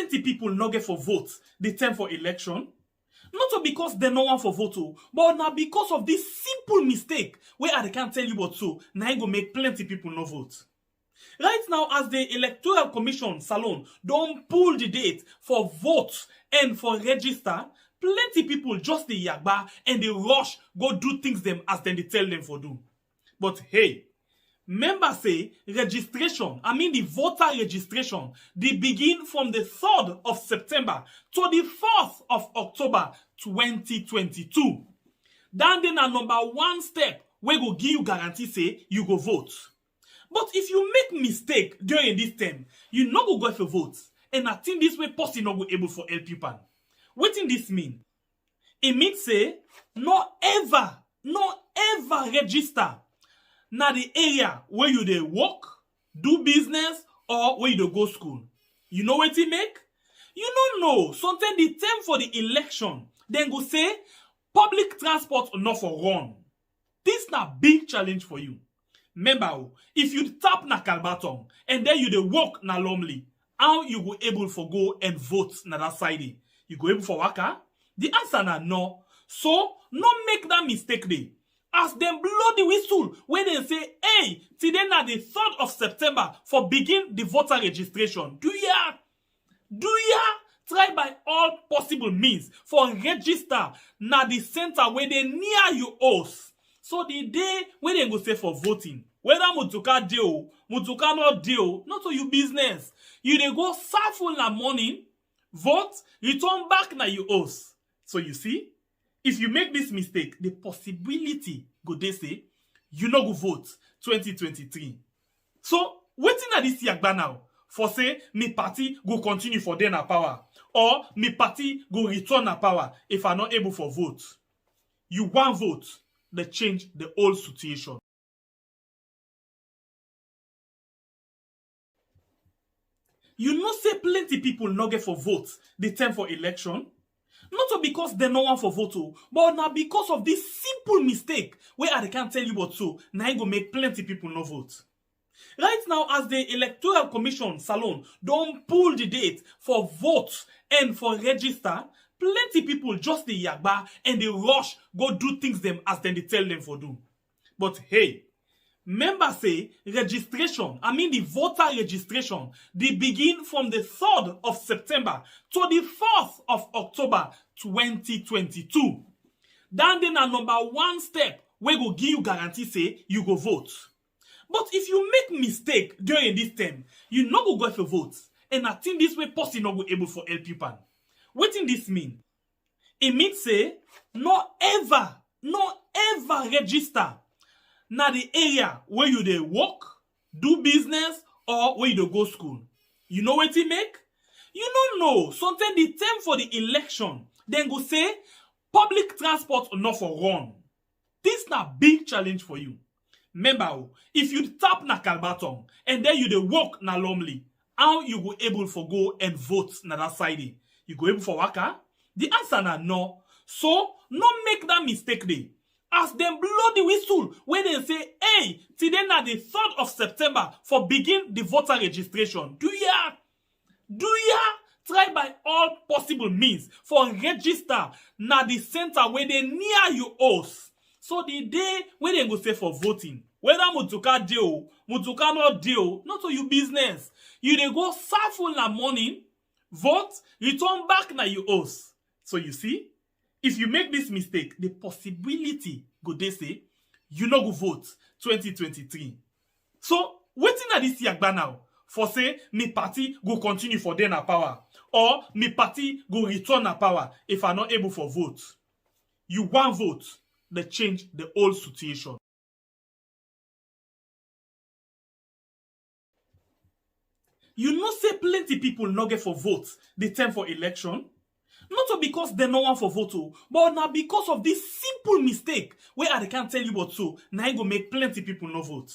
plenty people no get for vote the time for election? Not so because they no want for vote, but now because of this simple mistake where I can't tell you what so, now I go make plenty people no vote. Right now, as the Electoral Commission Salon don't pull the date for vote and for register, plenty people just the yagba and they rush go do things them as then they tell them for do. But hey, members say registration, the voter registration, they begin from the 3rd of September to the 4th of October 2022. Then a number one step where go give you guarantee say you go vote. But if you make mistake during this time, you no go for vote. And I think this way person no go able for help you pan. What in this mean? It means say no ever register na the area where you dey work, do business, or where you dey go school. You know what it make? You don't know. Sometimes the time for the election, then go say public transport not for run. This na big challenge for you. Remember, if you tap na Kalbaton and then you dey work na Lomley, how you go able for go and vote na that side? You go able for waka? The answer na no. So, no make that mistake there. As them blow the whistle when they say, hey, today na the 3rd of September for begin the voter registration. Do ya try by all possible means for register na the center where they near you house. So the day when they go say for voting, whether Mutuka deal, Mutuka not deal, not to you business. You dey go serve na morning, vote, return back na you house. So you see, if you make this mistake, the possibility go they say you no go vote 2023. So waiting at this yagba now for say me party go continue for then power or me party go return a power if I'm not able for vote. You want vote, they change the whole situation. You know say plenty people no get for vote the time for election? Not so because they no want for vote, but now because of this simple mistake where I can't tell you what so, now I go make plenty people no vote. Right now, as the Electoral Commission Salon don't pull the date for vote and for register, plenty people just the yagba and they rush go do things them as then they tell them for do. But hey, members say registration, the voter registration, they begin from the 3rd of September to the 4th of October 2022. Then a number one step where go give you guarantee say you go vote. But if you make mistake during this time, you no go for vote. And I think this way person no go able for help you pan. What in this mean? It means say no ever register na the area where you dey work, do business, or where you dey go school. You know what it make? You don't know. Sometimes the time for the election, then go say public transport not for run. This na big challenge for you. Remember, if you tap na Kalbaton and then you dey work na Lomley, how you go able for go and vote na that side? You go able for waka? The answer na no. So, no make that mistake there. As them blow the whistle when they say, hey, today na the 3rd of September for begin the voter registration. Do ya try by all possible means for register na the center where they near you house. So the day when they go say for voting, whether Mutuka deal, Mutuka not deal, not to you business. You dey go serve na morning, vote, return back na you house. So you see, if you make this mistake, the possibility go they say you no go vote 2023. So waiting at this yagba now for say me party go continue for then power or me party go return a power if I'm not able for vote. You want vote, they change the whole situation. You know say plenty people no get for vote the time for election? Not so because they no want for vote, but now because of this simple mistake where I can't tell you what so, now I go make plenty people no vote.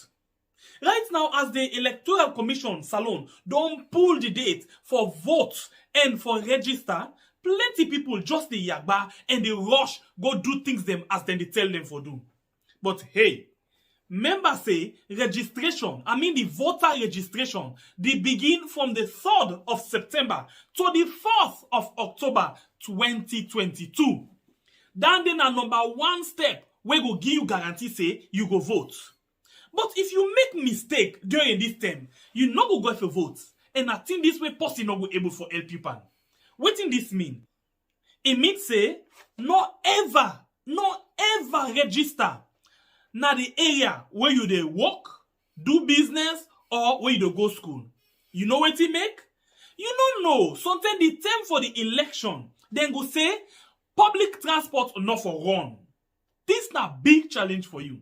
Right now, as the Electoral Commission Salon don't pull the date for vote and for register, plenty people just the yagba and they rush go do things them as then they tell them for do. But hey, Members say registration, the voter registration, they begin from the 3rd of September to the 4th of October 2022. Then na number 1 step wey go give you guarantee say you go vote. But if you make mistake during this term, you no go for vote. And I think this way person no go able for help you pan. Wetin this mean? It means say no ever register na the area where you dey work, do business, or where you dey go school. You know what it make? You don't know. Sometimes the term for the election, then go say public transport not for run. This na big challenge for you.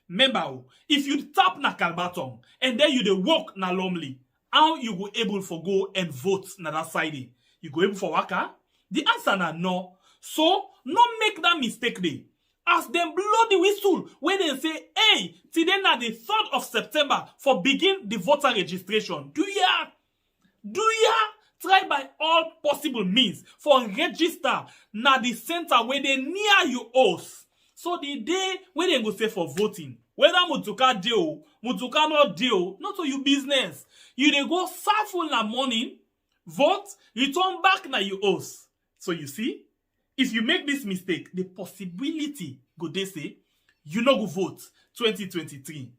Remember, if you tap na Kalbaton and then you dey work na Lomley, how you go able for go and vote na that side? You go able for waka? The answer na no. So, no make that mistake dey. As them blow the whistle when they say, hey, today na the 3rd of September for begin the voter registration. Do ya try by all possible means for register na the center where they near you house. So the day when they go say for voting, whether mutuka deal, mutuka not deal, not to you business. You dey go serve na morning, vote, return back na you house. So you see, if you make this mistake, the possibility go dey say you no go vote 2023.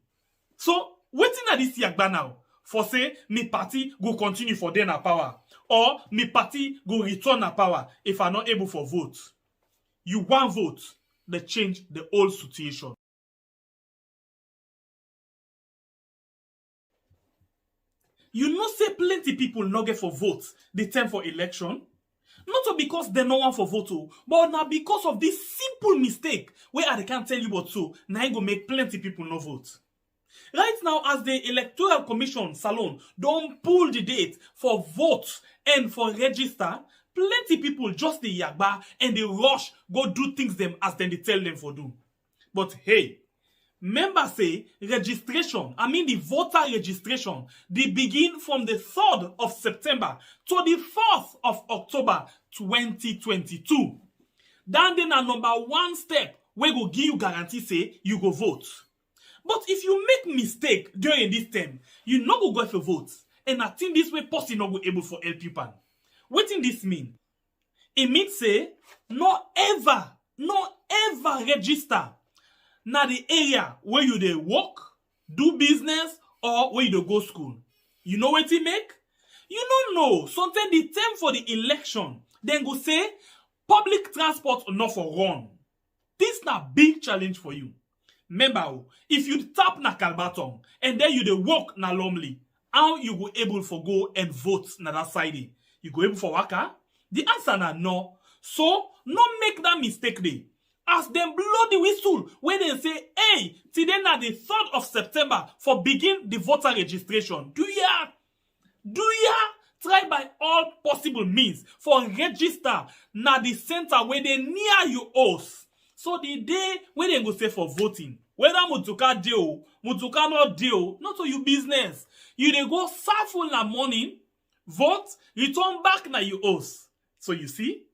So wetin na this yagba now? For say me party go continue for then na power, or me party go return na power if I not able for vote. You want vote, they change the whole situation. You know say plenty people no get for vote the time for election. Not because they no want for vote, but now because of this simple mistake where I can't tell you what so, now go make plenty people no vote. Right now, as the Electoral Commission Salon don't pull the date for vote and for register, plenty people just the yagba and they rush go do things them as then they tell them for do. But hey, members say registration, the voter registration, they begin from the 3rd of September to the 4th of October 2022. Then na number 1 step where go give you guarantee say you go vote. But if you make mistake during this term, you no go for vote. And I think this way person no go able for help you pan. Wetin this mean? It means say no ever register na the area where you dey work, do business, or where you dey go school. You know what it make? You don't know. Sometimes the term for the election, then go say public transport not for run. This na big challenge for you. Remember, if you tap na Kalbaton and then you dey work na Lomley, how you go able for go and vote na that side? You go able for waka? The answer na no. So, no make that mistake dey. As them blow the whistle when they say, hey, today na the 3rd of September for begin the voter registration. Do ya try by all possible means for register na the center where they near you house. So the day when they go say for voting, whether mutuka deal, mutuka not deal, not to you business. You dey go serve na morning, vote, return back na you house. So you see,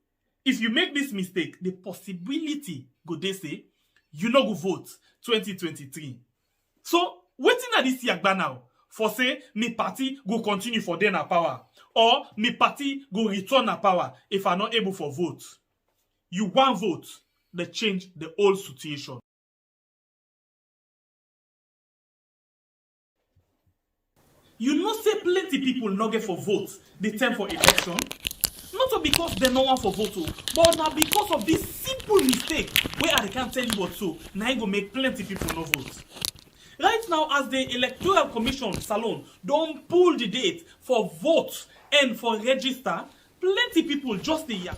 if you make this mistake, the possibility go dey say you no go vote 2023. So wetin na this yagba now? For say me party go continue for then na power, or me party go return na power if I not able for vote. You want vote, they change the whole situation. You know say plenty people no get for vote the time for election. Not because they no want for vote, but now because of this simple mistake where I can't tell you what so, now go make plenty people no vote. Right now, as the Electoral Commission Salon don't pull the date for vote and for register, plenty people just the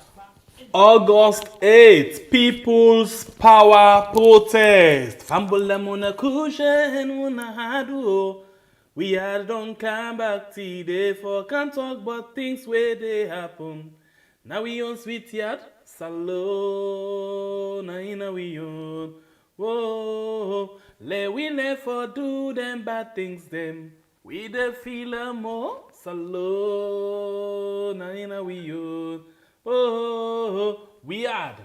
August 8th, People's Power Protest. Fambulamuna cushion una hadu. We are don't come back today for can't talk about things where they happen. Now we on sweet yard, salon, now we on. Whoa, we never do them bad things them. We the feel more, salon, now we on. Oh, we had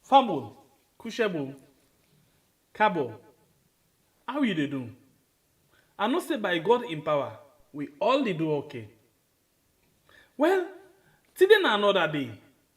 Fumble, Kushebo, Cabo, How you dey do? I know say by God in power, we all dey do okay. Well, today na another day.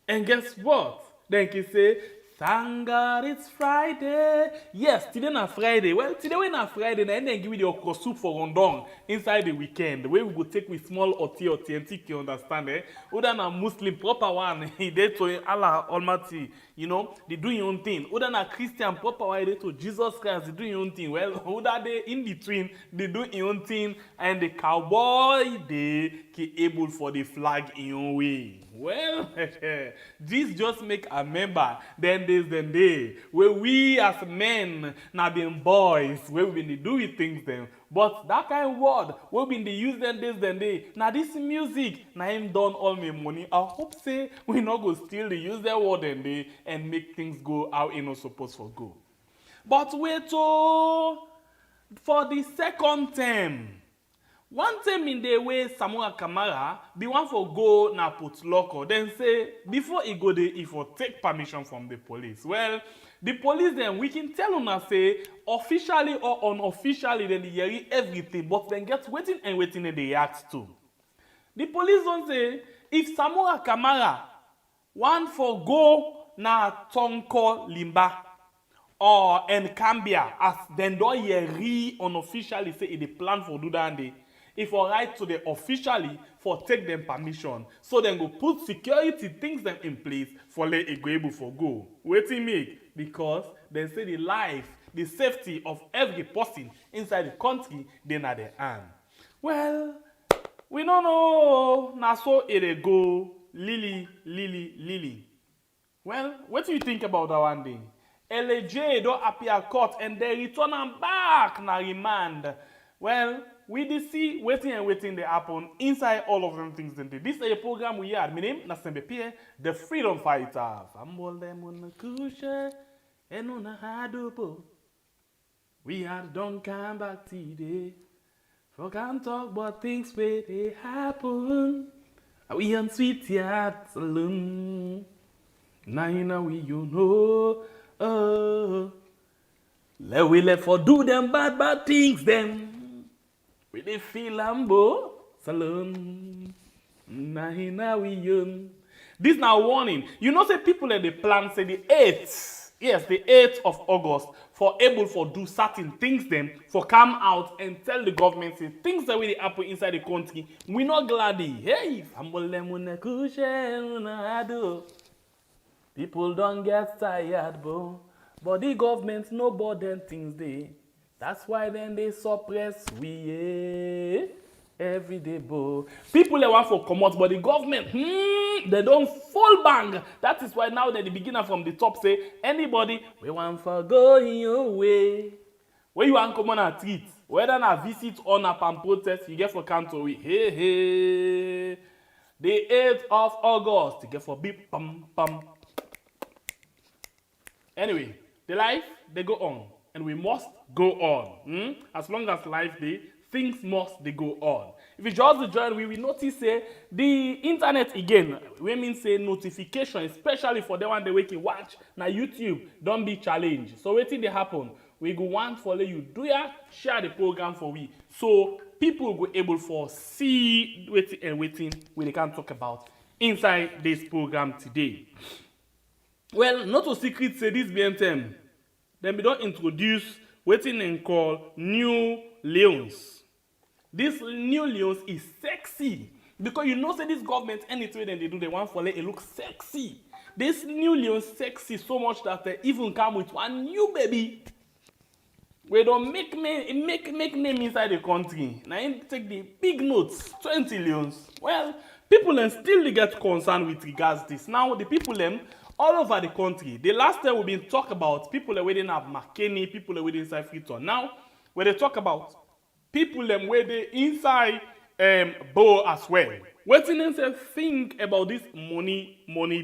And guess what? Then he say, thank God it's Friday. Yes, today na Friday. Well, today when na Friday, na then give you the okra soup for rondong inside the weekend. The way we go take with small oti authentic, you understand, eh? Other na Muslim proper one, he dey to Allah Almighty, you know, they do your own thing. Other na Christian proper one, they to Jesus Christ, they do your own thing. Well, other they in between, they do your own thing, and the cowboy they able for the flag in your way. Well, this just make a member. Then there's the day where we as men now being boys, where we been do with things them. But that kind of word, we been the use them days then day. Now this music, now him done all my money. I hope say we not go still the use that word then day and make things go how it not supposed to go. But wait oh, for the second term. One time in the way Samura Kamara be one for go na put loco, then say before he go there, he for take permission from the police. Well, the police then we can tell una say officially or unofficially then they hear everything, but then get waiting and waiting and they act too. The police don't say if Samura Kamara one for go na Tonko Limba or and Kambia as then don't hear unofficially say it they plan for do that day. If I write to the officially for take them permission, so then go put security things them in place for let it go able for go. Waiting make because they say the life, the safety of every person inside the country then at their hand. Well, we don't know. Now so it go Lily. Well, what do you think about that one day? LJ don't appear court and they return them back na remand. Well, we did see waiting they happen inside all of them things. This is a program we had. My name is Nasembe the freedom fighter. We had don't come back today. For can't talk about things where they happen. We on sweet yard saloon. Now you know we you know. Oh. Let we let for do them bad things them. We dey feel Lambo Salon. Now we young. This now warning. You know say people at the plan say the 8th. Yes, the 8th of August for able for do certain things them for come out and tell the government say things that will happen inside the country. We not glady. Hey, people don't get tired, bro. But the government no burden things they. That's why then they suppress we every day, bro. People they want for come out, but the government, they don't fall bang. That is why now that the beginner from the top say, anybody, we want for going your way. Where you want come on a treat, whether na visit or na pan protest, you get for canto we. Hey. The 8th of August, you get for beep pam. Anyway, the life, they go on. And we must go on. As long as life day, things must they go on. If you just join, we will notice the internet again. We mean say notification, especially for the one they wake watch. Now YouTube don't be challenged. So waiting they happen. We go want follow you. Do ya share the program for we so people go able for see waiting when they can talk about inside this program today. Well, not a secret say this BNTM. Then we don't introduce waiting and call new leons. This new leons is sexy. Because you know say this government anything then they do they want for it look sexy. This new leons sexy so much that they even come with one new baby. We don't make name inside the country. Now you take the big notes, 20 leons. Well, people then still get concerned with regards this. Now the people them all over the country. The last time we've been talking about people that waiting at McKinney, people that waiting inside Freetown. Now, when they talk about people that waiting inside Bo as well. Waiting and say think about this money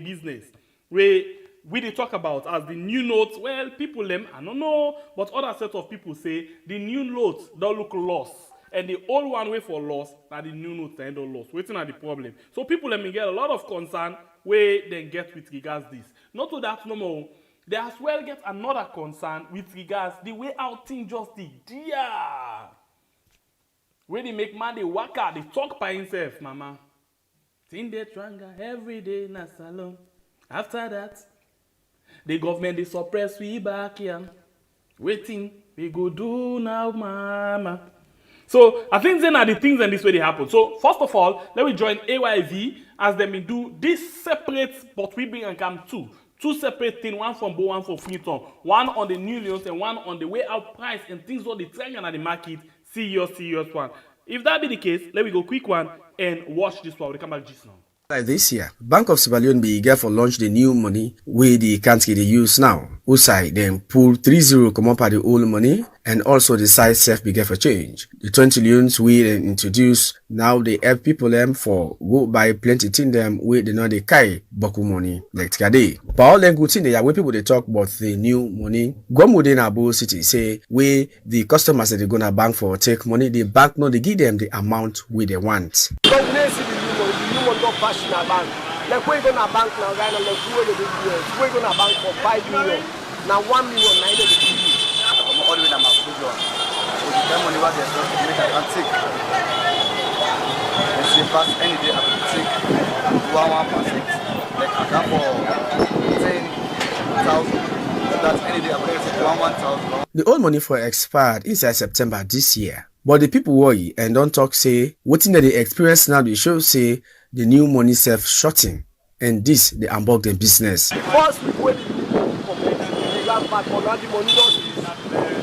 business. We they talk about as the new notes. Well, people them I don't know, but other set of people say the new notes don't look lost. And the old one way for loss, now the new notes they don't lost. Waiting at the problem. So people let me get a lot of concern where they get with regards this. Not to that no more. They as well get another concern with regards the way out thing just the dear. When they make man they work out, they talk by himself, mama. Thing they tranga every day in a salon. After that, the government they suppress we back here. Waiting, we go do now, mama. So I think then are the things and this way they happen. So first of all, let me join AYV as they may do this separate, but we bring and come two separate things, one from Bo, one from Freetown, one on the new loans and one on the way out price and things what they trying at the market. Serious one. If that be the case, let me go quick one and watch this one. We'll come back just now. Like this year, Bank of Sierra Leone be eager for launch the new money where the country they use now. Usai then pull 30 come up at the old money and also the size self be for change. The 20 loans we then introduce now they help people them for go buy plenty thing them where they know they carry boku money like today. But all them good thing they are where people they talk about the new money. Go within Abo City say where the customers that they gonna bank for take money, the bank no they give them the amount where they want. Cash in a bank. Like we're gonna bank now, right now, like we're gonna bank for 5 million. Now 1 million, 9 of the TV. I'm all the way to my food. So the time money was there, so make I can take. And say pass any day I can take 1%. Like I can for 10,000. That's any day I can take 1,000. The old money for expired inside September this year. But the people worry and don't talk say what thing that they experience now they show say the new money self shorting and this they embark the business. First we go to the land back on the money don't you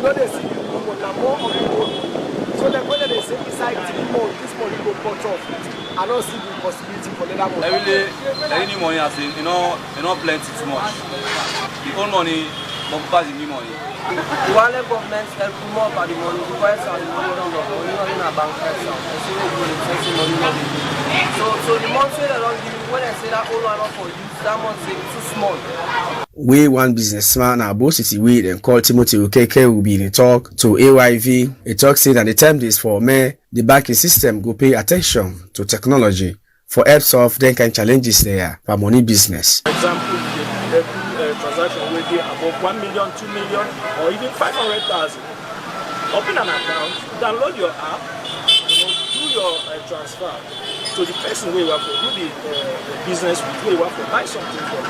know they see the money now more of the money. So then when they say inside 3 months this money go cut off. I don't see the possibility for that money. Every day, any money has you know plenty too much. The old money but the new money. The one government help more about the money, the price of the money don't go, only not in a bank price. So the month they don't give you, when I say that all one for you, that month is too small. We one businessman at Abo City we and call Timothy Ukeke will be in a talk to AYV. A talk said that the time is for me, the banking system go pay attention to technology for help solve them kind of challenges there for money business. For example, transaction will be above 1 million, 2 million, or even 500,000. Open an account, download your app, do your transfer to the person where you have to do the business with, where you have to buy something from.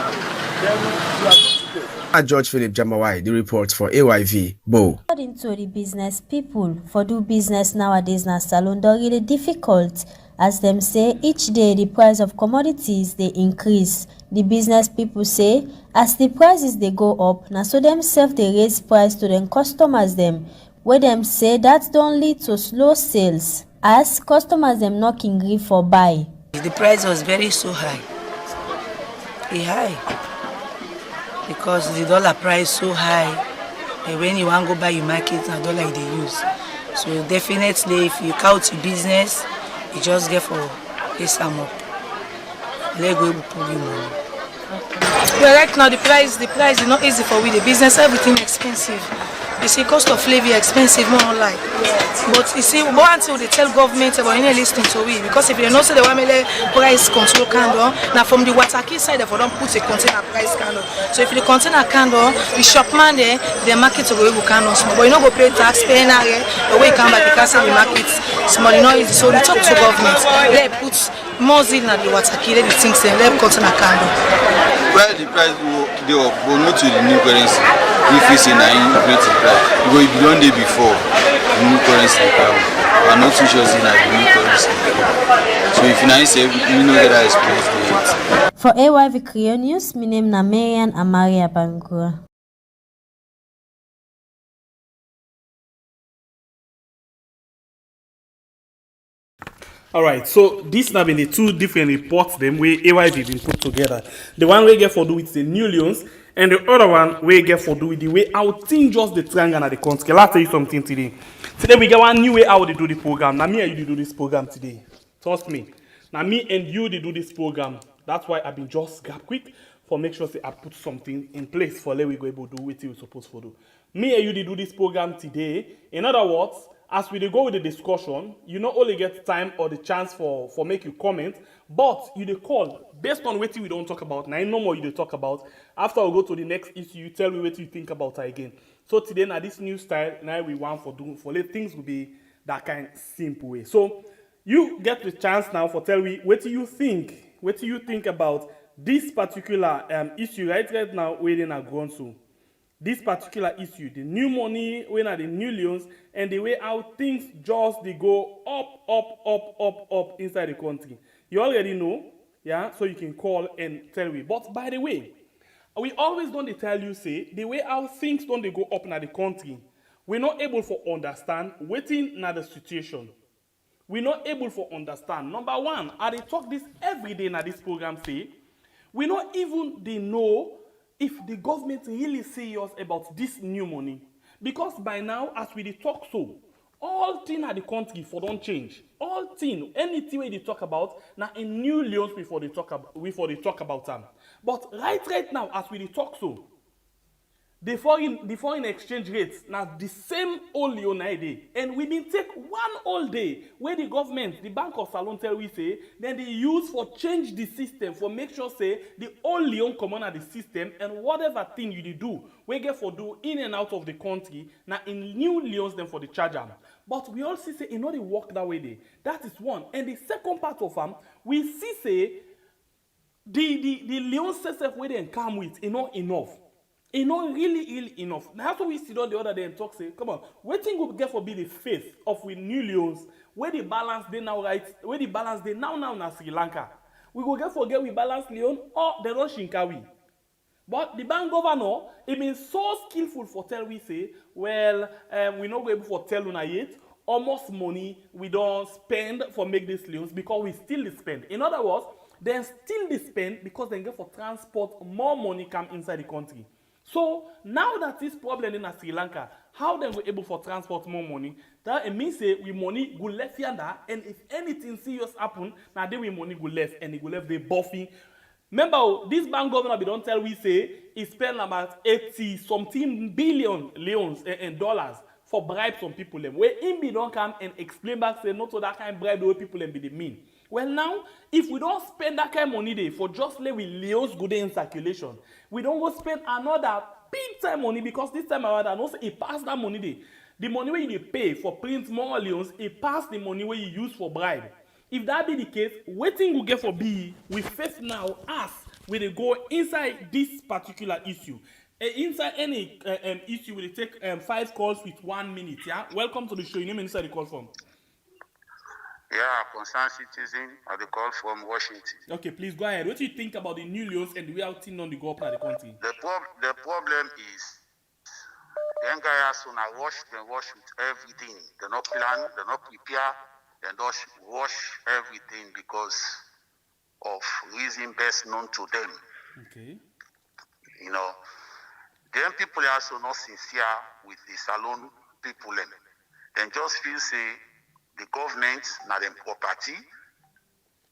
Then you are good to go. George Philip Jamawai, the report for AYV, Bo. According to the business people, for do business nowadays na salon don really difficult. As them say, each day the price of commodities they increase. The business people say, as the prices they go up, now so themselves they raise price to them customers them. Where them say that don't lead to slow sales, as customers them not can agree for buy. The price was very so high. High. Because the dollar price so high. And when you want to go buy your market, a dollar they use. So definitely if you count your business, you just get for a sum up. Let go pull you money. Well, right now the price is not easy for we. The business, everything expensive. You see, cost of living expensive, more like. Yes. But you see, go until they tell government about any listening to we, because if they don't say the one price control candle, now from the Wataki side, they don't put a container price candle. So if the container candle, the shopman there, the market to go candle small, but you don't go pay tax, pay an area, the way you come back, you can say the market small, you know, easy. So we talk to government, they put more zeal in the Wataki, they think they let container candle. Well, the price will go not to the new currency. If it's in an great price, because if you don't do before the new currency come, we are not too sure in the new currency. So if you now say you know that is price. For AYV Creole News, my name is Marian Amaria Bangura. Alright, so this now been the two different reports them where AYV been put together. The one we get for do with the new loans, and the other one we get for do with the way how things just the triangle and the country. I'll tell you something today. Today we get one new way how they do the program. Now me and you do this program today. Trust me. Now me and you they do this program. That's why I've been just gap quick for make sure say I put something in place for let we go able to do what we supposed to do. Me and you they do this program today. In other words, as we dey go with the discussion, you not only get time or the chance for make you comment, but you dey call based on wetin we don't talk about. Now, no more you dey talk about. After we go to the next issue, you tell me what you think about her again. So today, now this new style, now we want for do for let things will be that kind simple way. So you get the chance now for tell me what do you think? What do you think about this particular issue right now? Waiting at ground so. This particular issue, the new money, when are the new loans, and the way how things just they go up inside the country. You already know, yeah, so you can call and tell me. But by the way, we always don't tell you, say, the way how things don't they go up in the country, we're not able to understand waiting in the situation. We're not able to understand. Number one, I they talk this every day in this program, say, we not even they know if the government really serious about this new money. Because by now, as we talk so, all things at the country for don't change. All things, anything they talk about, now in new loans before they talk about them. But right now, as we talk so, the foreign exchange rates now the same all loan day, and we been take one all day where the government, the Bank of Salon tell we say, then they use for change the system for make sure say the all loan come on at the system and whatever thing you do, we get for do in and out of the country now in new loans then for the charge am. But we also say in order work that way day. That is one. And the second part of them, we see say the loan system where they come with not enough. It's not really enough. Now, after we sit down the other day and talk, say, come on, what thing we get for be the faith of with new loans, where the balance they now right, where the balance they now na Sri Lanka. We go get forget we balance loan or the don't Shinkawi. But the bank governor, he been so skillful for tell we say, well, we not go able for tell una yet. Almost money we don't spend for make these loans because we still spend. In other words, they still spend because they get for transport more money come inside the country. So now that this problem in Sri Lanka, how they were able for transport more money, that it means say we money go left yonder, and if anything serious happen, now then we money go left and it go left the buffing. Remember, this bank governor we don't tell we say he spent about 80 something billion leons and dollars for bribe some people them. Where him be don't come and explain back say not to that kind of bribe the way people them be the mean. Well now, if we don't spend that kind of money there for just let we leos go there in circulation, we don't go spend another big time money because this time around, and also it pass that money there. The money where you pay for print more leons, it pass the money where you use for bribe. If that be the case, waiting we get for be, we face now us when they go inside this particular issue. Inside any issue, we take 5 calls with 1 minute. Yeah, welcome to the show. You name inside the call from. Yeah, concerned citizen at the call from Washington. Okay, please go ahead. What do you think about the new laws and the way how things on the go up at the country? The problem is the young guys when I wash with everything. They not plan, they not prepare, they don't wash everything because of reason best known to them. Okay. You know, then people are also not sincere with the salon people. Then just feel say the government, not them property,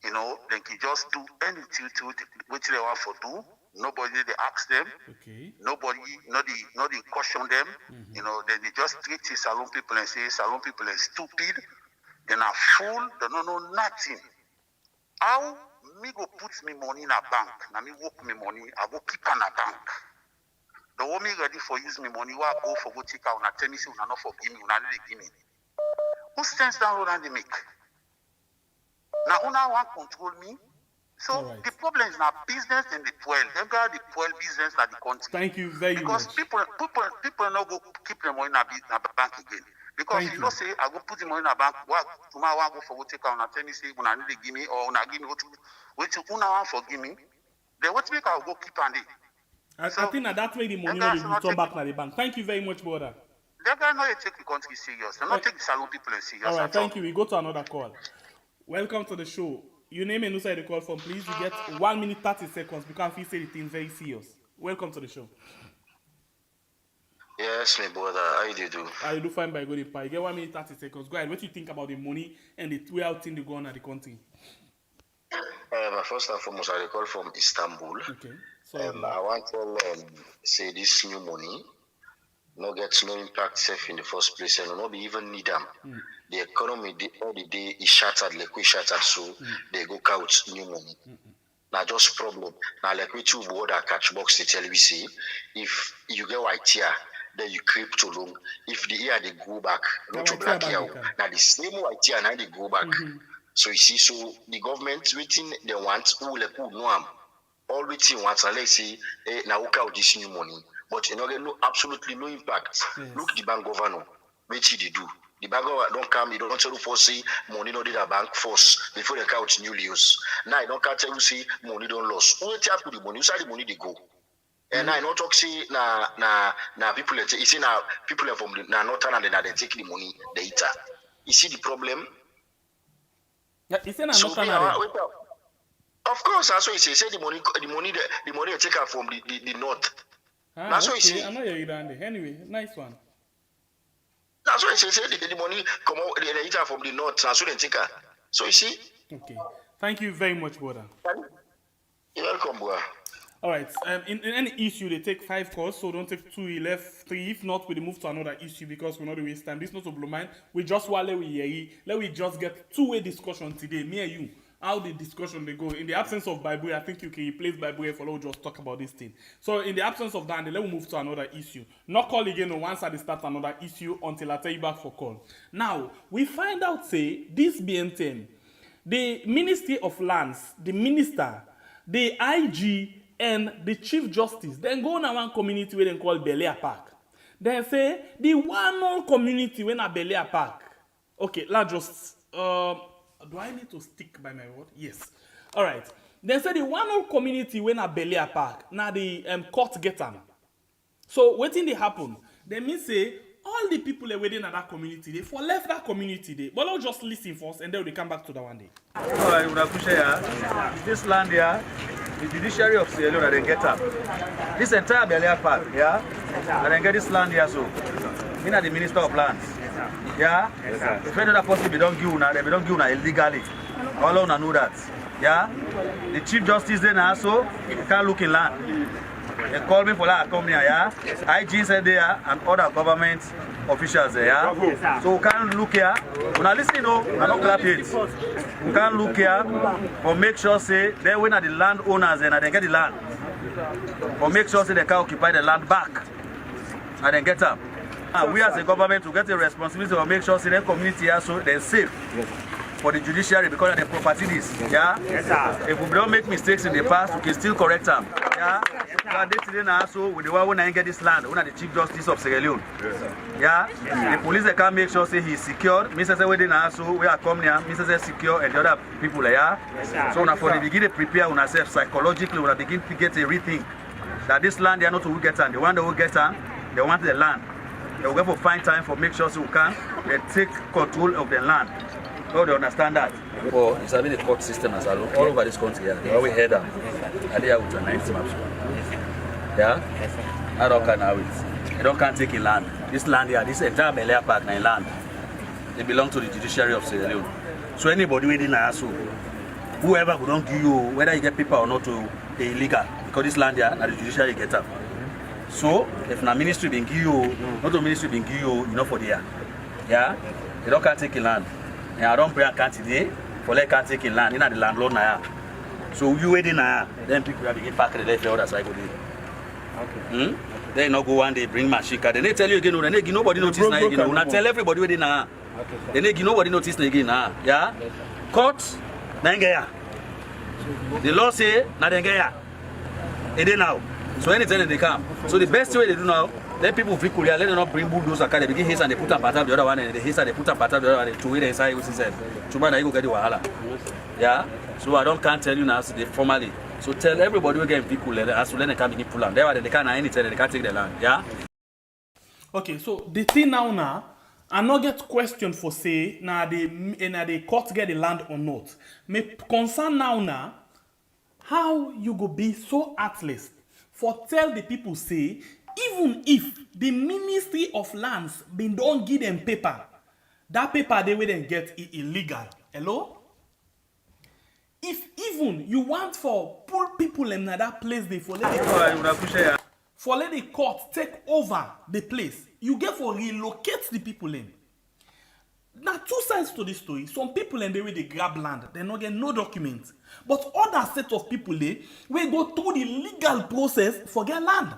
you know, they can just do anything to what they want to do. Nobody they ask them. Okay. Nobody, not the caution them. Mm-hmm. You know, then they just treat the salon people and say salon people are stupid. They're not fool. They don't know nothing. How me go put me money in a bank? Now me work me money. I go keep on a bank. The one me ready for use me money. Why go for go take out? Una tell me say una not forgive me. Una not give me. Who stands down road and they make? Now una want control me. So right. The problem is not business and the poor. Them got the poor business at the country. Thank you very because much. Because people not go keep their money in a bank again. Because Thank you know say I go put the money in a bank. What tomorrow I go for go take out and tell me say una need to give me or una give me what una want for give me. Then what make I go keep on it? I think that way the money will return back to the bank. Thank you very much, brother. They guys not take the country serious. They not take the salon people serious. All right, thank you. We go to another call. Welcome to the show. Your name and who the call from, please. You get 1 minute 30 seconds because we say the thing very serious. Welcome to the show. Yes, my brother. How you do? I do fine by going in. You get 1 minute 30 seconds. Go ahead. What do you think about the money and the way out thing they go on at the country? First and foremost, I call from Istanbul. Okay. I want to say this new money. no get no impact safe in the first place, and no be even need them. The economy all the day is shattered, like we shattered, so they go count new money. Now just problem. Now like we two board a catch box they tell we see if you get white here, then you creep to long. If the ear they go back, not to black here. Now the same white here now they go back. So you see, so the government waiting they want who like who know am. All waiting wants and let's say now work out this new money. But you know no absolutely no impact. Yes. Look the bank governor, what they do. The bank don't come, you don't tell you for say money not did a bank force before they count new leaves. Now I don't tell you say money don't loss. Only tap to the money, you say the money they go. And I not talk say na people you see now people from the northern and then they take the money they eat. You see the problem? Yeah, you say na so northern. Of course, that's what you say the money they take out from the north. That's what you say. I know you're Iran. Anyway, nice one. That's why I say the money come out, they eat from the north, so they take her. So you see? Okay. Thank you very much, brother. You're welcome, boy. All right. In any issue, they take 5 calls, so don't take 2, you left 3. If not, we move to another issue because we're not waste time. This is not to blow mind. We just want let we just get two-way discussion today, me and you. How the discussion they go. In the absence of Bible, I think you can replace Bible for we'll just talk about this thing. So in the absence of that, let me move to another issue. Not call again once I start another issue until I tell you back for call. Now, we find out, say, this BN10, the Ministry of Lands, the Minister, the IG, and the Chief Justice, then go on one community where they call Bel-Air Park. They say, the one old community when a Bel-Air Park. Okay, let's just... do I need to stick by my word? Yes. All right. They say the one old community when a Bel-Air Park, now the court get them. So what thing they happen? They mean say all the people that within that community, they for left that community day. But I'll just listen first and then we come back to that one day. All right, this land here, the judiciary of Sierra Leone, they get up. This entire Bel-Air Park, yeah, and then get this land here, so me na the Minister of Lands. Yeah? Yes, if any other person they don't give una illegally. All of know that. Yeah? The Chief Justice then also can't look in land. They call me for that come here, yeah? IG said there and other government officials there, yeah? So we can't look here. When I listen, no, I don't clap it. We can't look here but make sure say they when are the land owners and they get the land. But make sure say they can occupy the land back and then get up. We as a government to get a responsibility to make sure the community are so they're safe for the judiciary because of the property this. Yeah? Yes, sir. If we don't make mistakes in the past, we can still correct them. Yeah? Yes, they today also with the one when I get this land, one of the Chief Justice of Sierra Leone. Yes, yeah? Yes, the police they can make sure say he's secured. Mrs. Wedin also we are coming here, Mrs. secure and the other people there. Yes, so now for the beginning prepare on ourselves psychologically, we begin to get a rethink that this land they are not who get on. The one that will get on, they want the land. They will go for find time for make sure so we can they take control of the land. So they understand that. Well, it's having a court system as well. All over this country, yeah. They always head up. And they are with a 90 maps. Yeah? I don't can have it. They don't can't take in land. This land here, this entire Bel-Air Park in land, they belong to the judiciary of Sierra Leone. So anybody within Nayasu, whoever who don't give you, whether you get paper or not, they illegal. Because this land here, the judiciary get up. So, if the ministry been give you, not the ministry been give you, for the year. Yeah? They don't can't take in land. And I don't pray a can't today, for they can't take in land, in the landlord now. So you waiting now, then people will begin parking the left the other side of the day. They not go one day, bring machine car. Then they tell you again, then they give nobody notice now again. Now tell everybody waiting now. Then they give nobody notice again now. Yeah? Court, then the law say, now then get it now. So anytime they come. So the best way they do now, let people feel cool, let them not bring bulldozer car, they begin haste and they put up part of the other one, and they haste and they put up part of the other one, to where they say, which is said, to buy go get the wahala. Yeah? So I can't tell you now, so they formally. So tell everybody we get people, as to let them come begin pull them. They can't anytime, they can't take the land. Yeah? Okay, so the thing now, I not get question for say, now the court get the land or not. My concern now, how you go be so heartless for tell the people say, even if the Ministry of Lands been don't give them paper, that paper they will then get illegal. Hello? If even you want for poor people in that place, they for let the court take over the place. you get for relocate the people in. Now, two sides to this story. Some people in the way they grab land, they not get no documents. But other set of people they will go through the legal process for get land.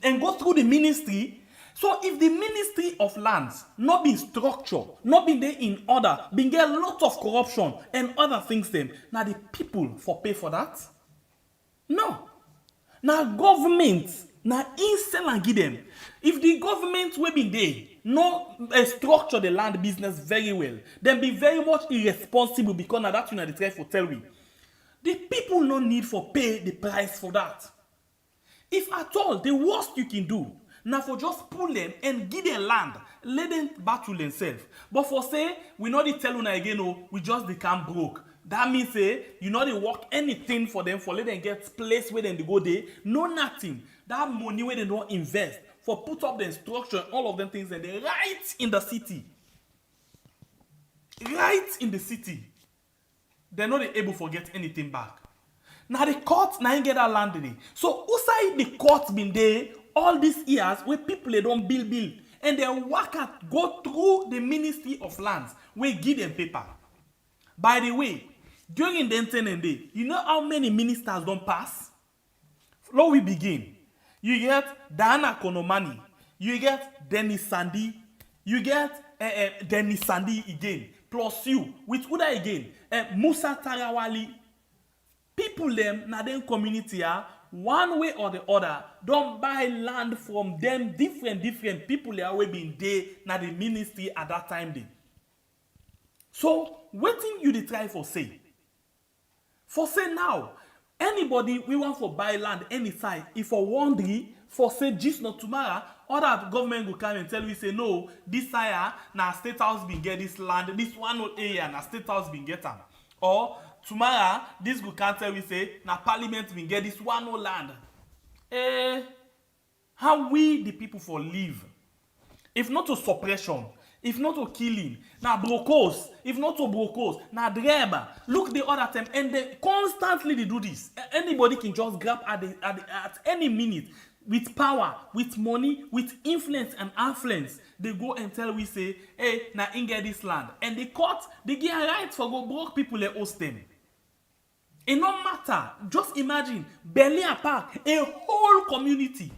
And go through the ministry. So if the Ministry of Lands not been structured, not been there in order, been get a lot of corruption and other things them, now the people for pay for that? No. Now government, now insell and give them. If the government will be there, no structure the land business very well, then be very much irresponsible because now that's what they try for tell we. The people no need for pay the price for that. If at all, the worst you can do, now for just pull them and give them land, let them battle themselves. But for say, we not tell you again, oh, we just become broke. That means say, you know they work anything for them, for let them get place where they go there, no nothing. That money where they don't invest, for put up the structure, all of them things, and they right in the city. Right in the city. They're not able to get anything back. Now the court now get that land today. So outside the court been there all these years where people they don't build and they work at go through the Ministry of Lands where give them paper. By the way, during the 10 day, you know how many ministers don't pass? Now we begin. You get Diana Konomani, you get Dennis Sandy, you get Dennis Sandy again, plus you with Uda again, Musa Tarawali. People them na them community one way or the other don't buy land from them different people they are been there na the ministry at that time day. So waiting you dey try for say now anybody we want for buy land any side if for wondering for say just not tomorrow other government will come and tell you say no this side na state house been get this land this one area na state house been get am or tomorrow, this go can't tell we say, na parliament will get this one no land. How we the people for live? If not to suppression, if not to killing, na brokos, if not to brokos, na dreba. Look the other time, and they constantly they do this. Anybody can just grab at any minute with power, with money, with influence and affluence. They go and tell we say, hey, na get this land. And the court, they get a right for go broke people they host them. It no matter. Just imagine, Belia Park, a whole community.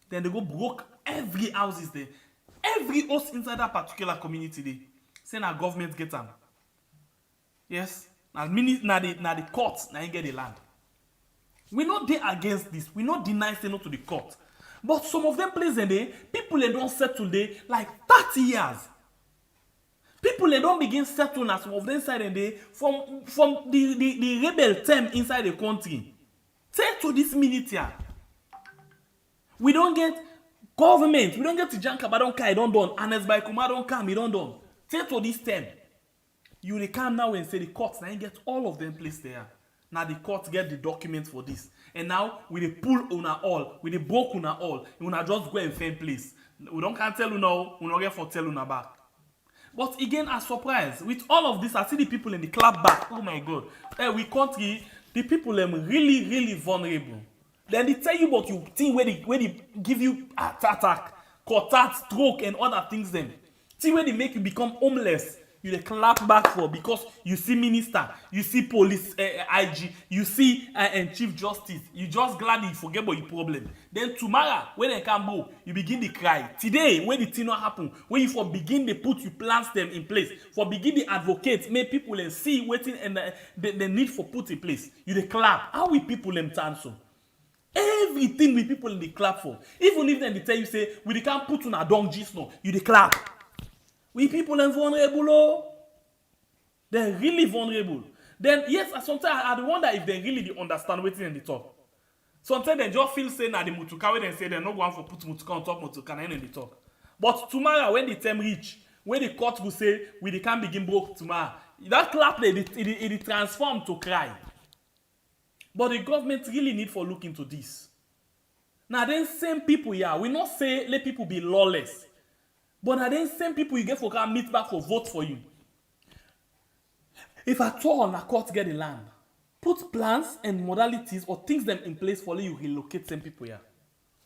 Then they go broke every house is there. Every house inside that particular community there. Say na government get them. Yes. Na the courts na get the land. We not there against this. We not deny say no to the court. But some of them places in there, people they don't settle there like 30 years. People they don't begin settling as some of them side in there from the rebel term inside the country. Say to this minute here. We don't get government. We don't get Tijanka don't come, don't done. Anes by Kuma don't come, he don't done. Say to this term. You they come now and say the courts now get all of them placed there. Now the court get the documents for this. And now we dey pull una all, we dey broke una all. Una just go and find place. We don't can't tell you now, we don't get for tell una back. But again, a surprise. With all of this, I see the people in the clap back. Oh my God. We country, the people are really vulnerable. Then they tell you about you think where they give you attack, contact, stroke, and other things then. See where they make you become homeless. You dey clap back for because you see minister, you see police IG, you see and chief justice. You just glad you forget about your problem. Then tomorrow when they come go, you begin to cry. Today when the thing not happen, when you for begin to put you plans them in place, for begin to advocate, make people and see waiting and the need for put in place. You dey clap. How we people them turn so? Everything we people in the clap for. Even if they tell you say we can't put on a dung gist no, you dey clap. We people are vulnerable, oh. They're really vulnerable. Then, yes, sometimes I wonder if they really understand what's in the talk. Sometimes they just feel saying that the mutuka, when they say they're not going to put mutuka on top mutuka and in the talk. But tomorrow, when the time reach, when the court will say, we can't begin broke tomorrow, that clap, it transform to cry. But the government really need for look into this. Now, then same people here, we not say let people be lawless. But now then same people you get for come meet back for vote for you. If at all na court get the land, put plans and modalities or things them in place for you relocate same people here.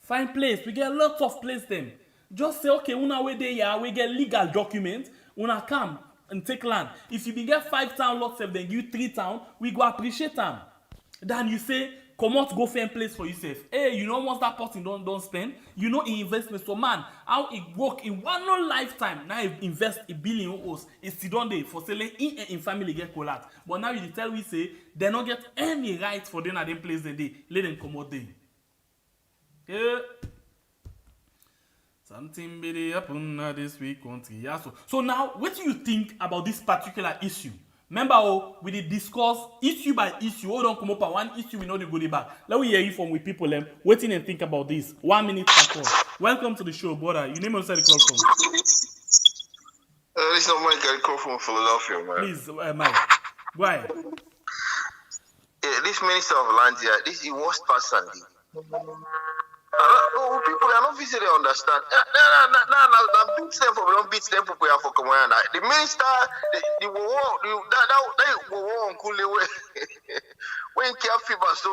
Find place. We get lots of place them. Just say, okay, una way there, yeah, we get legal document. Una come and take land. If you be get 5 town lots of them, you 3 town, we go appreciate them. Then you say, come out, go find place for yourself. Hey, you know once that person don't spend, you know in investment. So man, how it work in one no lifetime. Now you invest $1 billion euros. It's still done there for selling in family get collapse. But now you tell we say they don't get any right for them at them place they let them come out there. Yeah. Something better happen this week country. Yeah. So now, what do you think about this particular issue? Remember, we did discuss issue by issue. Oh, don't come up at one issue, we know the goodie back. Let me hear you from with people waiting and think about this. 1 minute per call. Welcome to the show, brother. Your name inside the call from. This is not Mike. I call from Philadelphia, man. Please, Mike. Go ahead. Yeah, this minister of land here, this is the worst person. People are not visiting understand. Nah, beat them for don't beat them for for command. The minister, the war on Kule when care fever so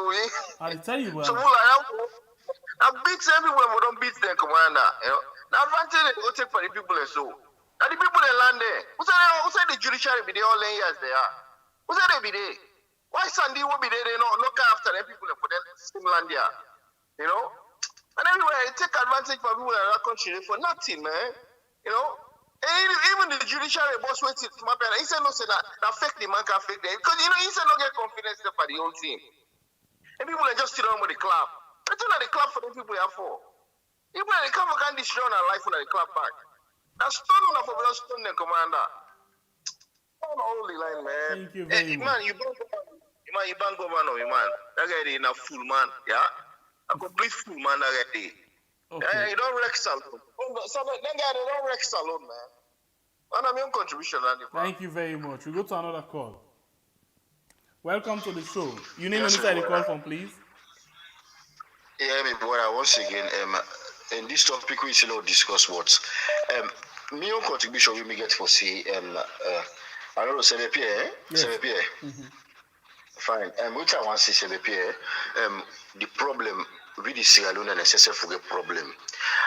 I'll tell you what. So I beat everywhere, but don't beat them commander. You know, the advantage they go take for the people and so. Now the people they land there. Who say the judiciary be there all 10 years there? Who say they be there? Why Sunday will be there? They not look after them people for them same land there. You know? And anyway, take advantage for people in that country for nothing, man. You know? And even the judiciary boss waited to my parents. He said no, say that fake the man can fake them. Because you know, he said no get confidence there for the whole team. And people are just sitting on with the club. That's not the club for the people here for. People are the club can destroy our life when they club back. That's stone enough for us stone the commander. On the holy line, man. Thank you very much. Man, you bang go man, man. That guy is a fool, man. Yeah? A complete fool, man, that guy. Okay. You don't wreck salon. That guy, they don't wreck salon, man. And I'm your contribution, Andy. Thank you very much. We go to another call. Welcome to the show. You name inside the call from, please. Yeah, my brother, once again, in this topic we still discuss what my own contribution we may get for say I don't know CVP, Yes. CVP. Fine. Which I want to say CVP, the problem with the Sierra Leone and SSF problem.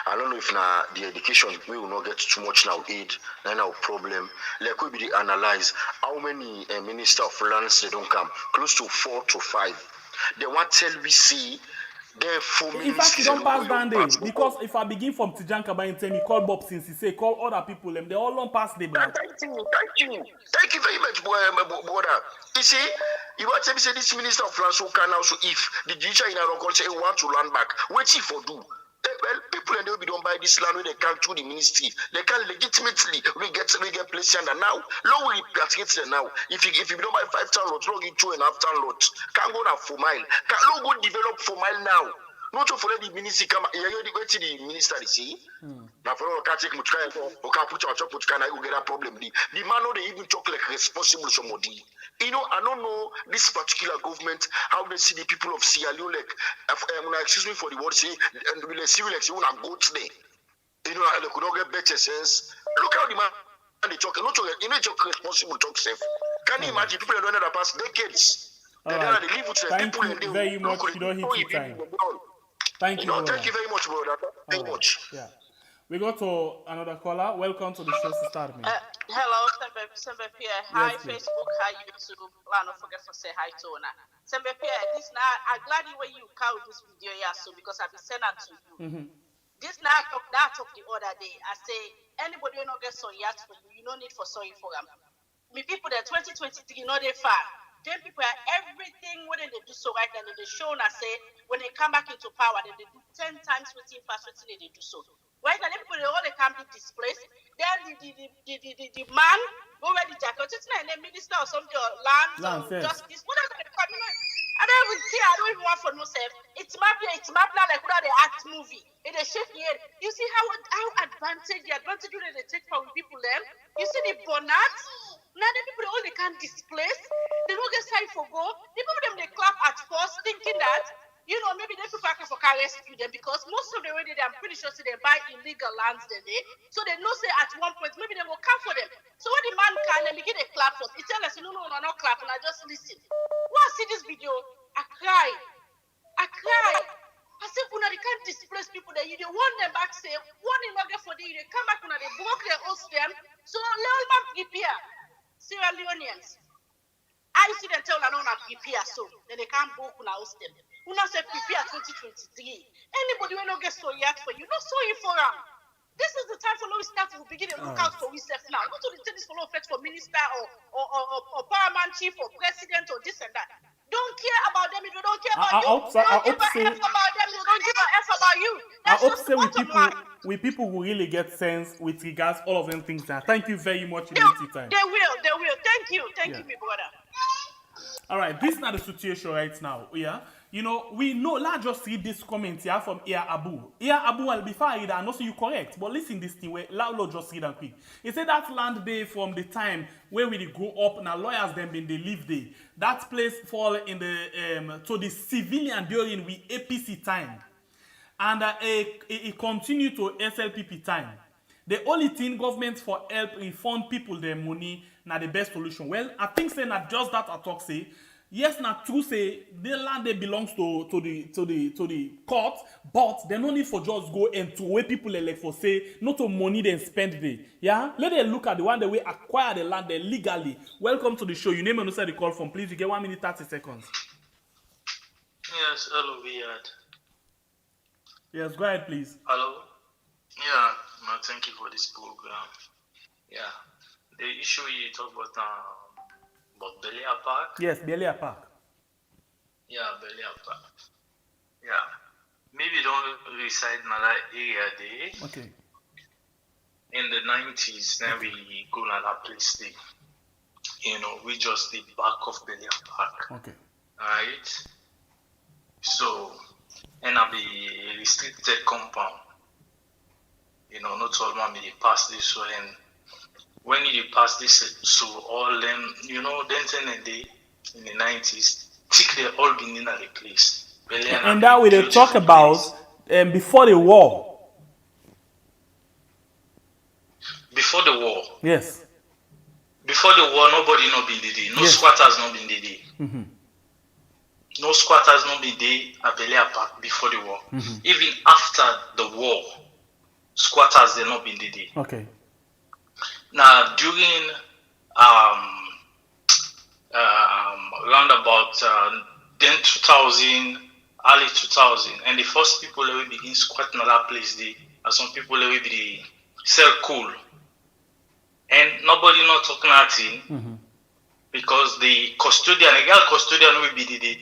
I don't know if now the education we will not get too much now aid, now problem. Like we be analyze how many minister of lands they don't come, close to 4 to 5. They want tell we see. In fact, you don't pass down there because if I begin from Tijan Kaba and tell me call Bob since he say call other people, they all don't pass the blood. Thank you very much, brother. You see, you want to say this minister of lands who can also if the judiciary in our country want to land back, what if for do? Well, people and they will be don't buy this land when they come to the ministry. They can legitimately we get placed under now. Low we repatriate them now. If you don't buy 5 town lots, low get 2.5 town lots. Can't go now 4 mile. Can low go develop 4 mile now. Not for the ministry come. You go to the minister. You see. Now for all can't take much kind. Or can't put your chop put can I go get a problem. The man know they even talk like responsible somebody. You know, I don't know this particular government how they see the people of Sierra Leone like. Excuse me for the word say, and will see like say una goats there. You know, they could not get better sense. Look how the man they talk. Not to, you know, talk responsible talk safe. Can you imagine people that don't past decades? All right. Thank you very much. You don't hit your time. Thank you. Thank you very much, brother. Thank you much. Yeah. We go to another caller. Welcome to the show, Sister. Hello, Sembe Pierre. Hi, Yes, please. Facebook. Hi, YouTube. Don't forget to say hi to Ona. Sembe Pierre, this now, I'm glad the way you carry this video here, so because I've been sent that to you. This now, that of the other day, I say, anybody who not get sorry for you, you no need for sorry for them. Me people that 2023, not they far. Then people are everything when they do so right, and they show and I say, when they come back into power, then they do 10 times what they do so. Right now, everybody all they can be displaced. Then the man already jacket. It's not a minister or something or land or justice. What are they coming? I don't even see. I don't even want for no self. It's mafia like what they act movie. It is shaking head. You see how the advantage they take from people then. You see the bonnet. Now the people all they can displace. They don't get side for go. The people them they clap at first thinking that. You know, maybe they people can rescue them because most of the way I'm pretty sure they buy illegal lands then so they know say at one point maybe they will come for them. So when the man can let me get a clap first, he tell us no, not clap and I just listen. When I see this video, I cry. I say, una they can't displace people that you want them back, say, one in order for they come back, una they broke their host them. So, let man prepare. Sierra Leoneans. I see them tell una prepare so, then they can't book una host them. Una say prepare 2023. Anybody will not get so yet for you, not so for them. This is the time for we start to begin to look out for ourselves now. Not to take this for effect for minister or paramount chief or president or this and that. Don't care about them if you don't care about you. Don't give a F about them, you don't give a F about you. That's just the bottom line. With people who really get sense with regards all of them things there. Thank you very much, Unity Time. They will. Thank you, me brother. All right, this is not the situation right now. Yeah, you know, we know. Let's just read this comment here from Ia Abu. Ia Abu, well, before I read, I know so you correct, but listen this thing where Laulo just read and quick. He said that land day from the time where we grow up, now lawyers them been they live there. That place fall in the to the civilian during we APC time, and it continue to SLPP time. The only thing government for help refund people their money na the best solution. Well, I think say not just that I talk say. Yes, not true say the land they belongs to the court, but they no need for just go and to where people like for say not to money they spend there. Yeah, let them look at the one that we acquire the land there legally. Welcome to the show. Your name and also the call from. Please, you get 1 minute 30 seconds. Yes, hello, Viad. Yes, go ahead, please. Hello. Yeah, no, thank you for this program. Yeah, the issue you talk about Belia Park. Yes, Belia Park. Yeah, Belia Park. Yeah, maybe don't reside in that area there. Okay. In the 90s, then we go to that place there. You know, we just the back of Belia Park. Okay. Alright. So, and I'll be restricted compound. You know, not all man may pass this way, and when you pass this, so all them, you know, then in the 90s, they all been in the place. And that we they talk about before the war. Before the war. Yes. Before the war, nobody no been there. No squatters no been there. Mm-hmm. No squatters no been there at Belia Park before the war. Mm-hmm. Even after the war, squatters they not been there. Okay. Now during around about then 2000, early 2000, and the first people that will begin squatting at that place, they are some people that will be sell coal, and nobody not talking nothing because the custodian, the girl custodian will be the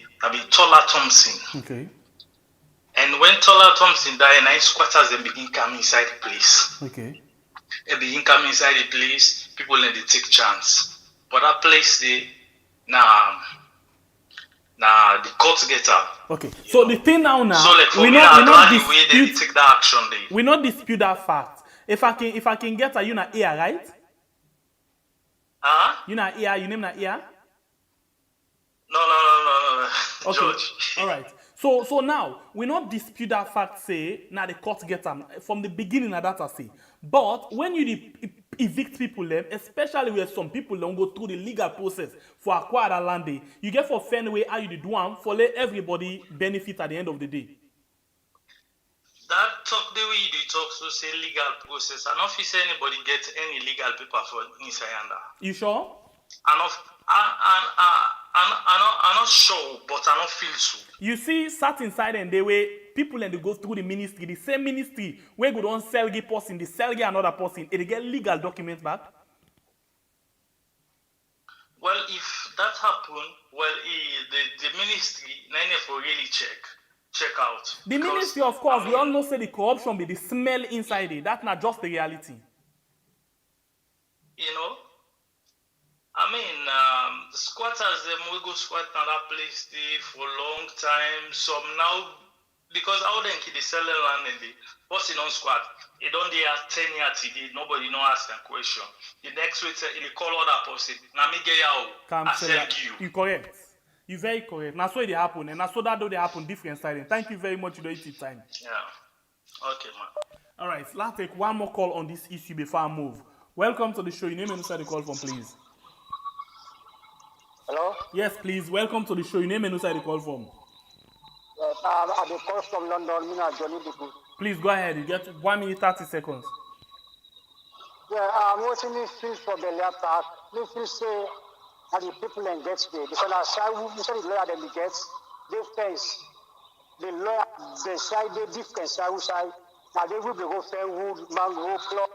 Tola Thompson. Okay. And when Tola Thompson died, nine squatters then begin coming inside the place. Okay. They begin coming inside the place, people then they take chance. But that place they now the court get up. Okay. So the thing now So like we not dispute they take that action they. We not dispute that fact. If I can get a you na ear, right? You na ear, you name na ear? No. Okay. George. All right. So now we not dispute that fact. Say now the court get them from the beginning. Of that I say. But when you evict people, them, especially where some people don't go through the legal process for acquire that land, you get for fair way how you do one for let everybody benefit at the end of the day. That talk the way you talk so say legal process. I don't feel say anybody get any legal paper for inside under. You sure? I'm not sure, but I don't feel so. You see, sat inside and they way people and they go through the ministry, the same ministry where go don't sell a person, they sell another person, and they get legal documents back. Well, if that happen, the ministry, none for really check out. The ministry, of course, we all know say the corruption be the smell inside it. That's not just the reality. You know, I mean, the squatters, we go squat in that place for a long time. Some now, because how then they sell the land and the person on squat, it don't they have 10 years today, nobody no ask a question. The next week, they call other person, now me get out, I sell you. You correct. You very correct. Now so it happen, and I saw that they happen different side. Thank you very much, you don't take time. Yeah. Okay, man. All right, let's take one more call on this issue before I move. Welcome to the show. Your name and who the call from, please. Hello? Yes, please. Welcome to the show. Your name and who the call from. I dey call from London, me na Johnny Dibu. Please go ahead. You get 1 minute 30 seconds. Yeah, wetin me feel for Belia Park, me feel say that the people engage there because na side we say the lawyer dem dey get defense. The lawyer the side dey different side na they will be go fair wood, mango, plum.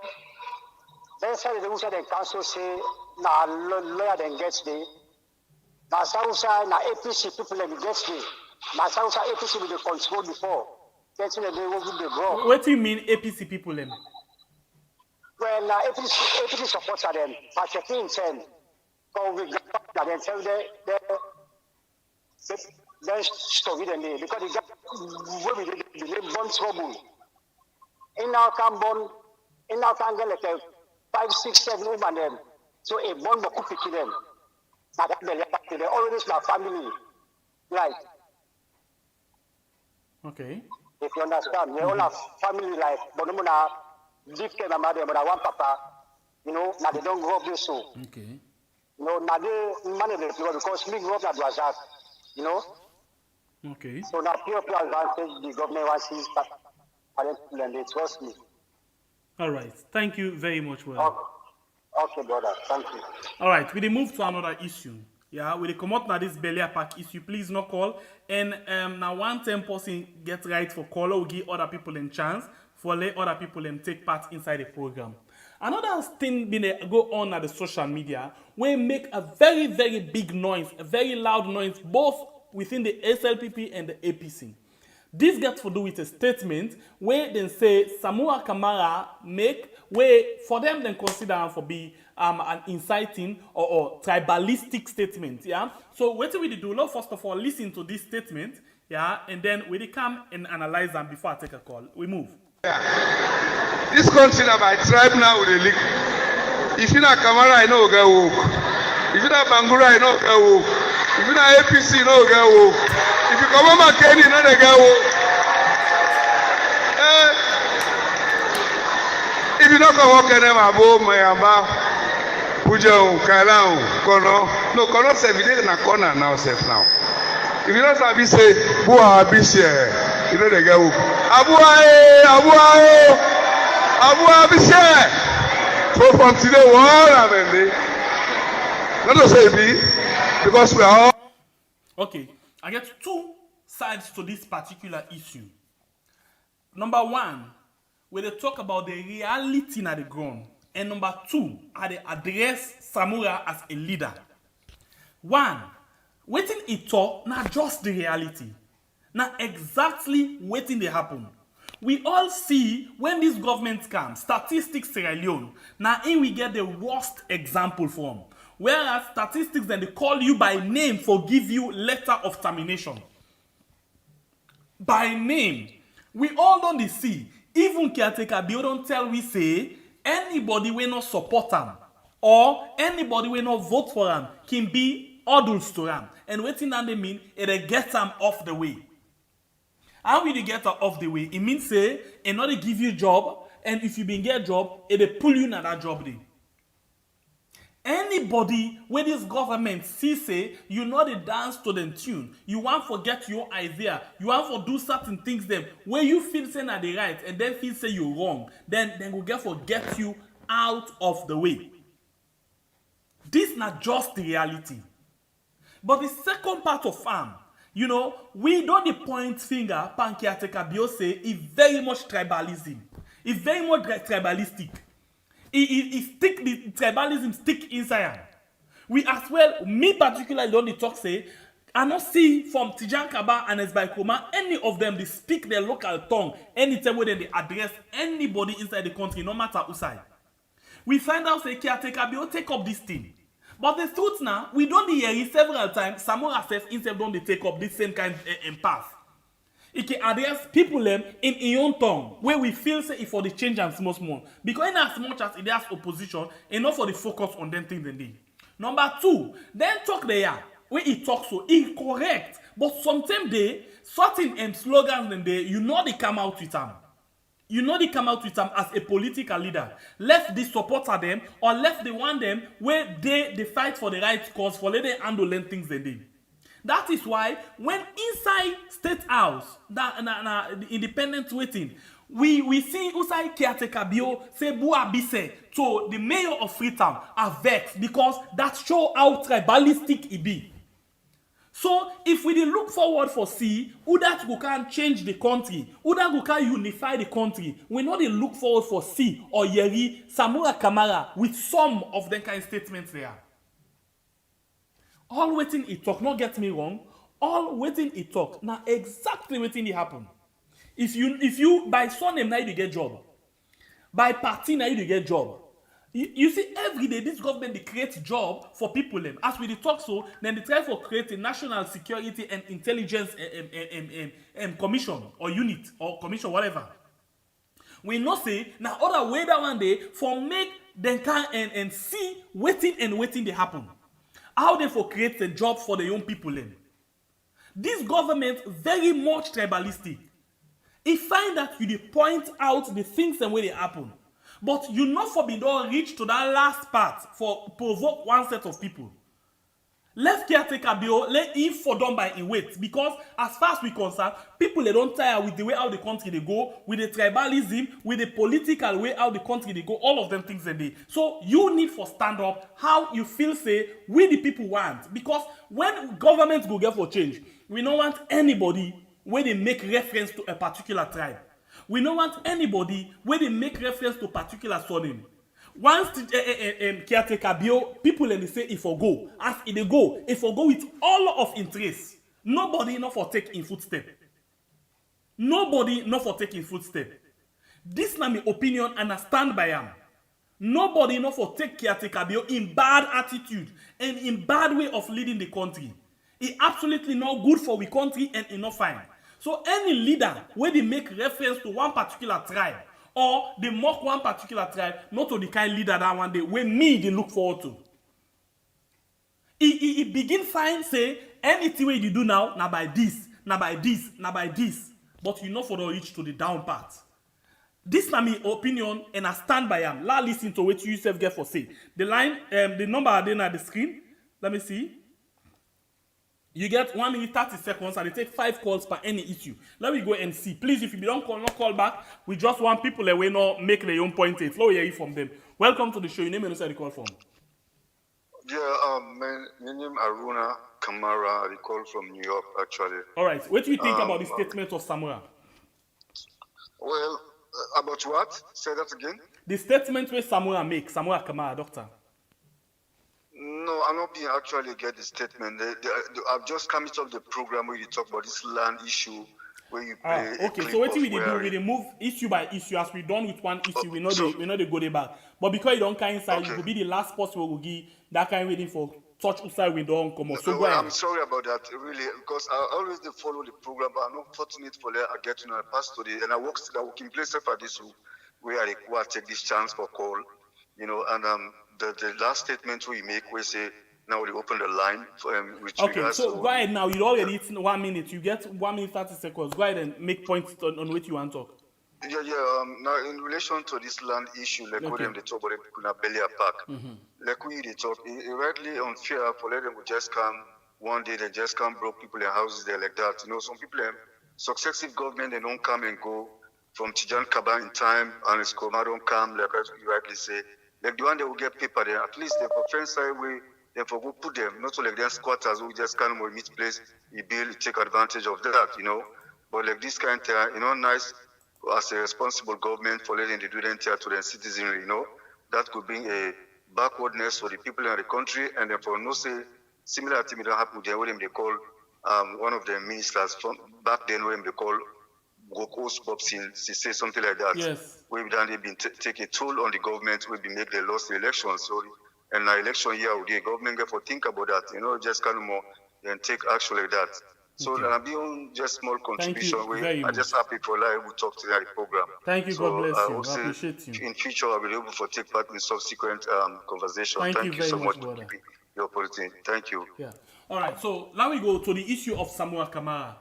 Then side the side the council say na lawyer dem get there. Na side na APC people dem get there. Na side APC will dey control before. Then they will be go. What do you mean APC people them? Well, APC supports them, but the thing said, so we got that and tell they story them there because they got we born trouble. In our can get like 5, 6, 7 women them. So a born will cook them. Now that they always my family, like. Okay. If you understand, we all have family life, but no more different mother, but I want papa, you know, now they don't grow up this so. Okay. You know, now they manage it because me grew up at Wazak, you know. Okay. So now pure advantage the government wants to start and they trust me. All right. Thank you very much, brother. Okay, brother. Thank you. All right. We move to another issue. Yeah, we come out now this Belia Park issue. Please no call. And now 110 person get right for caller. We give other people a chance for let other people take part inside the program. Another thing been go on at the social media, we make a very, very big noise, a very loud noise, both within the SLPP and the APC. This gets to do with a statement where they say Samura Kamara make where for them then consider him for be an inciting or tribalistic statement. Yeah. So what we do now, first of all, listen to this statement. Yeah, and then we come and analyze them before I take a call. We move. Yeah. This country now by tribe now with a leak. If you not Kamara, I know get woke. If you not Bangura, I know get woke. If you not APC, you know get woke. If you come on Kenny, you know they get woke. If you not come on Kenny, my boy, my amba, Puja, Kaila, Kono. No, Kono say we dey na corner now, safe now. If you don't sabi say, Bua Abishe, you know they get woke. Abu Abishe. So from today, what happened? Not to say be, because we are all. Okay, I get two sides to this particular issue. Number one, where they talk about the reality na the ground. And number two, how they address Samura as a leader. One, waiting it talk, not just the reality. Now exactly waiting they happen. We all see when this government comes, statistics Sierra Leone, now in we get the worst example from. Whereas statistics then they call you by name for give you letter of termination. By name. We all don't see. Even caretaker bill don't tell we say anybody will not support them or anybody will not vote for them can be adults to them. And waiting that they mean it get them off the way. How will you get her off the way? It means say, and not give you job, and if you been get a job, it pull you in that job day. Anybody where this government see say, you know the dance to the tune, you want to forget your idea, you want to do certain things them, where you feel say na the right, and then feel say you're wrong, then will get you out of the way. This not just the reality. But the second part of farm, you know, we don't the point finger, Pankiateka Biose, it's very much tribalism. It's very much tribalistic. It stick the tribalism stick inside. We as well, me particularly don't talk say, I not see from Tijan Kaba and Esbaikoma, any of them they speak their local tongue anytime when they address anybody inside the country, no matter who side. We find out say Kiateka Bio take up this thing. But the truth now, we don't hear it several times. Samura says himself don't take up this same kind of path. It can address people in his own tongue, where we feel say if for the change and small. Because in as much as it has opposition, enough for the focus on them things they need. Number two, then talk there, where he talks so incorrect. But sometimes they certain slogans and they they come out with them. They come out with them as a political leader. Left the supporter them or left the one them where they fight for the right cause for let them handle them things they did. That is why when inside State House, the independent waiting, we see Usai caretaker bio say Buabise to the mayor of Freetown are vexed because that show how tribalistic it be. So if we dey look forward for see who that go can change the country, who that go can unify the country, we no dey look forward for see or Yeri Samura Kamara with some of them kind of statements there. All waiting he talk, not get me wrong, all waiting he talk, now exactly waiting he happen. If you by surname now you get job, by party now you get job. You see, every day this government they create job for people. As we talk so, then they try for create a national security and intelligence commission or unit or commission, whatever. We know say now other way that one day for make them can and see waiting they happen. How they for create a job for the young people. This government very much tribalistic. It find that you dey point out the things and where they happen. But you not for be don't reach to that last part for provoke one set of people. Let's caretaker bill, let him for done by in wait. Because as far as we concern, people they don't tire with the way how the country they go, with the tribalism, with the political way how the country they go, all of them things they do. So you need for stand up how you feel say we the people want. Because when governments go get for change, we don't want anybody where they make reference to a particular tribe. We don't want anybody where they make reference to particular surname. Once caretaker bill, people and they say if I go, as if they go, if I go with all of interest, nobody not for take in footstep. Nobody not for take in footstep. This na my opinion and I stand by am. Nobody not for take caretaker bill in bad attitude and in bad way of leading the country. It absolutely not good for the country and it not fine. So any leader where they make reference to one particular tribe or they mock one particular tribe, not to the kind of leader that one day when me they look forward to. It begin fine say anything way you do now by this, now by this, now by this, but you know for the reach to the down part. This na my opinion and I stand by am. La listen to what you yourself get for say. The line, the number are there on the screen. Let me see. You get 1 minute 30 seconds and they take 5 calls per any issue. Let me go and see. Please, if you don't call, not call back. We just want people away not make their own point. Flow hear from them. Welcome to the show. Your name and where you call from. Yeah, my name Aruna Kamara. I call from New York actually. All right. What do you think about the statement of Samura? Well, about what? Say that again. The statement where Samura make, Samura Kamara, doctor. No, I'm not being actually get the statement. I've just come into the program where you talk about this land issue where you play. Okay, so what we do? We move issue by issue as we done with one issue. We know they go there back. But because you don't come inside, you will be the last person who will give that kind of waiting for touch outside we don't come out. So go ahead. I'm sorry about that, really, because I always follow the program, but I'm not fortunate for that. I get to know I pass today, and I work in place for this where I take this chance for call, you know, and the last statement we make, we say now we open the line for okay, so go ahead now. You already hit 1 minute. You get 1 minute 30 seconds. Go ahead and make points on what you want to talk. Yeah. Now in relation to this land issue, like what them they talk about Kambia Park, like we they talk, it rightly unfair for them to just come one day, they just come broke people in houses there like that. You know, some people successive government they don't come and go from Tijan Kaba in time and it's Koma don't come like you rightly say. Like the one that will get paper there, at least they for fence side way, they for go put them, not so like them squatters who just kind of meet place, you build, take advantage of that, you know. But like this kind of, you know, nice as a responsible government for letting the do them to the citizenry, you know, that could bring a backwardness for the people in the country, and then for no say similar thing that happened there, what they call one of the ministers from back then, what they call Goko's Bobsin, she say something like that. Yes. We've done they've been take a toll on the government, we've been make the lost the election. So and the election here the government get for think about that, you know, just kind of more and take action like that. So okay. I'll be on just small contribution. I'm just happy for live we talk to the program. Thank you, so, God bless you. I appreciate you. In future I'll be able to take part in subsequent conversation. Thank you so much for giving the opportunity. Thank you. Yeah. All right, so now we go to the issue of Samura Kamara.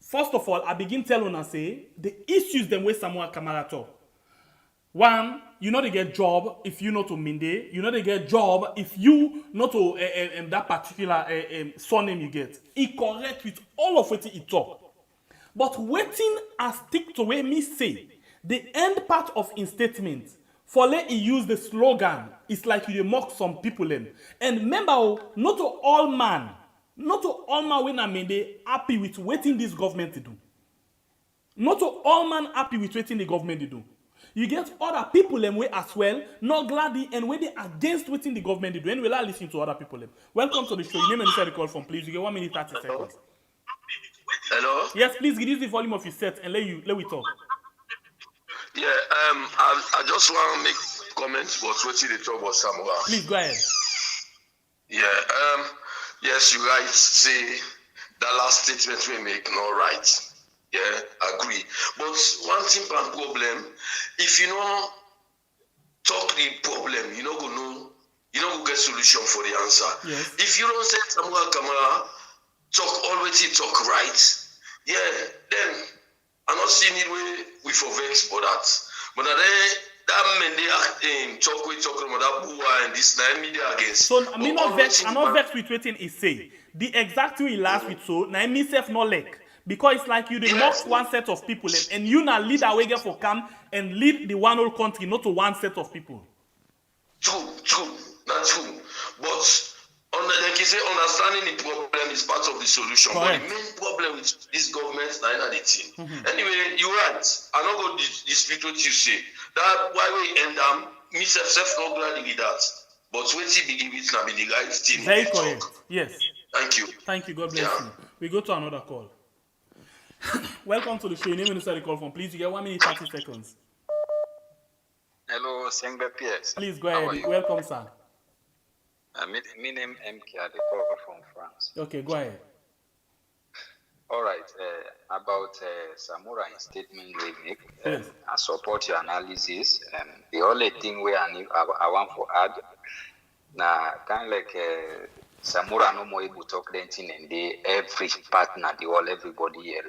First of all, I begin telling and say the issues them way Samura Kamara talk. One, you know they get job if you not to Minde. You know they get job if you not to that particular surname you get. It correct with all of what it talk. But waiting and stick to where me say the end part of in statement. For let he use the slogan, it's like you dey mock some people in. And remember, not to all man when I mean they happy with waiting this government to do. Not to all man happy with waiting the government to do. You get other people them way as well, not gladly and when they against waiting the government to do. And we'll listen to other people them. Welcome to the show. Your name and inside the call from please. You get 1 minute 30 seconds. Hello? Yes, please reduce the volume of your set and let we talk. Yeah, I just want to make comments about what they talk about Samura. Please go ahead. Yeah, yes, you're right. Say that last statement we make, not right. Yeah, agree. But one thing and problem, if you know talk the problem, you know go know, you know go get solution for the answer. Yes. If you don't say Samura Kamara talk already talk right, yeah, then I'm not seeing it way we for vex for that. But that men they talk about that bua and this now media against. So I'm not vex with waiting he say. The exact way he last with so now me self no like. Because it's like you dey mock one set of people and you now lead away for camp and lead the one whole country, not to one set of people. True, that's true. But like you say, understanding the problem is part of the solution. Correct. But the main problem with this government is not the thing. Anyway, you're right. I'm not going to dispute what you say. That why we end me self not glad with that. But what he believe it's not be the right thing. Very correct. Yes. Thank you. Thank you. God bless you. We go to another call. Welcome to the show. Your name inside the call from please. You get 1 minute 30 seconds. Hello, Sengbe PS. Please go ahead. Welcome, sir. My name MK. I call from France. Okay, go ahead. All right. About Samura statement we make, yes. I support your analysis. The only thing where I want to add, now kind of like Samura no more able to talk anything and they every partner, the all everybody here,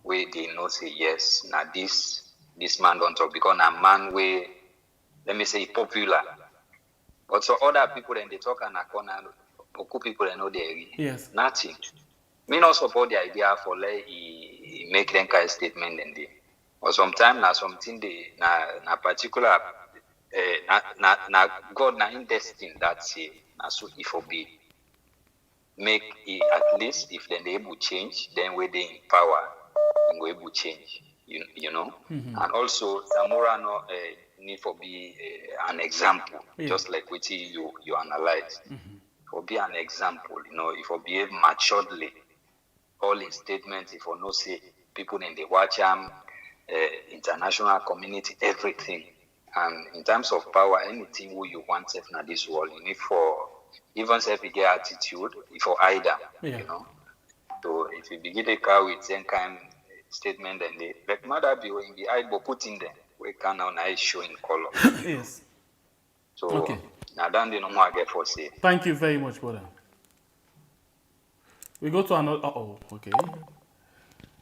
where they know say yes. Now this man don't talk because a man where let me say popular. But so other people then they talk and a corner, Oku people they know they agree. Yes. Nothing. Me not support the idea for like he make them kind of statement and they. Or sometimes na something they na particular na God na in destiny that say na so if be make it at least if then they able change then where they in power and go able change you know and also Samura no need for be an example just like what you analyze for be an example you know if you behave maturely all in statements if you know say people in the watch international community everything and in terms of power anything who you want self in this world you need for even self get attitude for either you know so if you begin to car with same kind statement and they like mother be in the eye but put in there we can now nice show in color yes so okay now then they no more get for say thank you very much brother. We go to another okay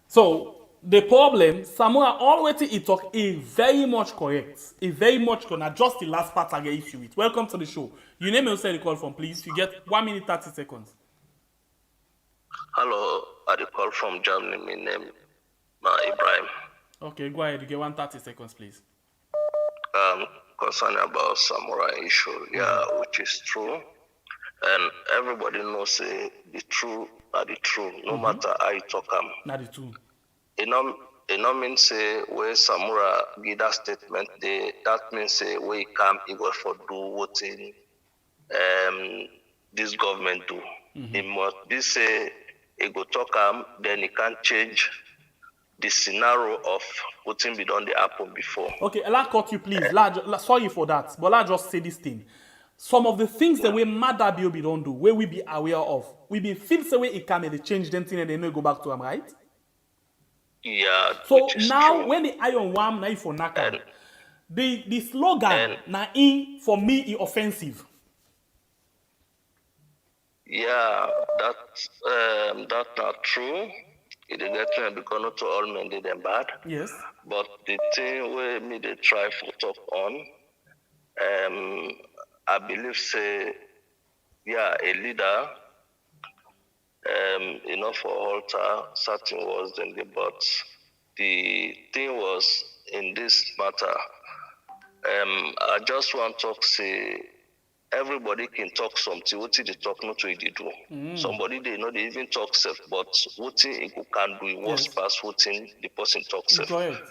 so the problem Samura always he talk is very much correct very much correct just the last part I get issue with. Welcome to the show. Your name and say the call from please. You get 1 minute 30 seconds. Hello, I call from Germany. My name Ibrahim. Okay, go ahead. You get 130 seconds, please. Concerning about Samura issue, which is true, and everybody knows the truth are the truth, no matter how you talk Not the truth. It no mean say where Samura give that statement, that means say where he come he go for do what this government do. He must be say he go talk then he can't change the scenario of what be done the happen before. Okay, I'll cut you please. Sorry for that, but I'll just say this thing. Some of the things that we mother be don't do, where we be aware of, we be feel the way it can they change them thing and they no go back to them, right? Yeah. So now true. When the iron worm na for naka, the slogan na in for me is offensive. Yeah, that's not true. It get trend because not all men did them bad. Yes. But the thing where me they try to talk on, I believe say, yeah, a leader, enough for alter certain was in the but the thing was in this matter. I just want to talk say everybody can talk something. What they talk not what they do. Somebody they know they even talk self, but what he can do worse past what the person talks self. Correct.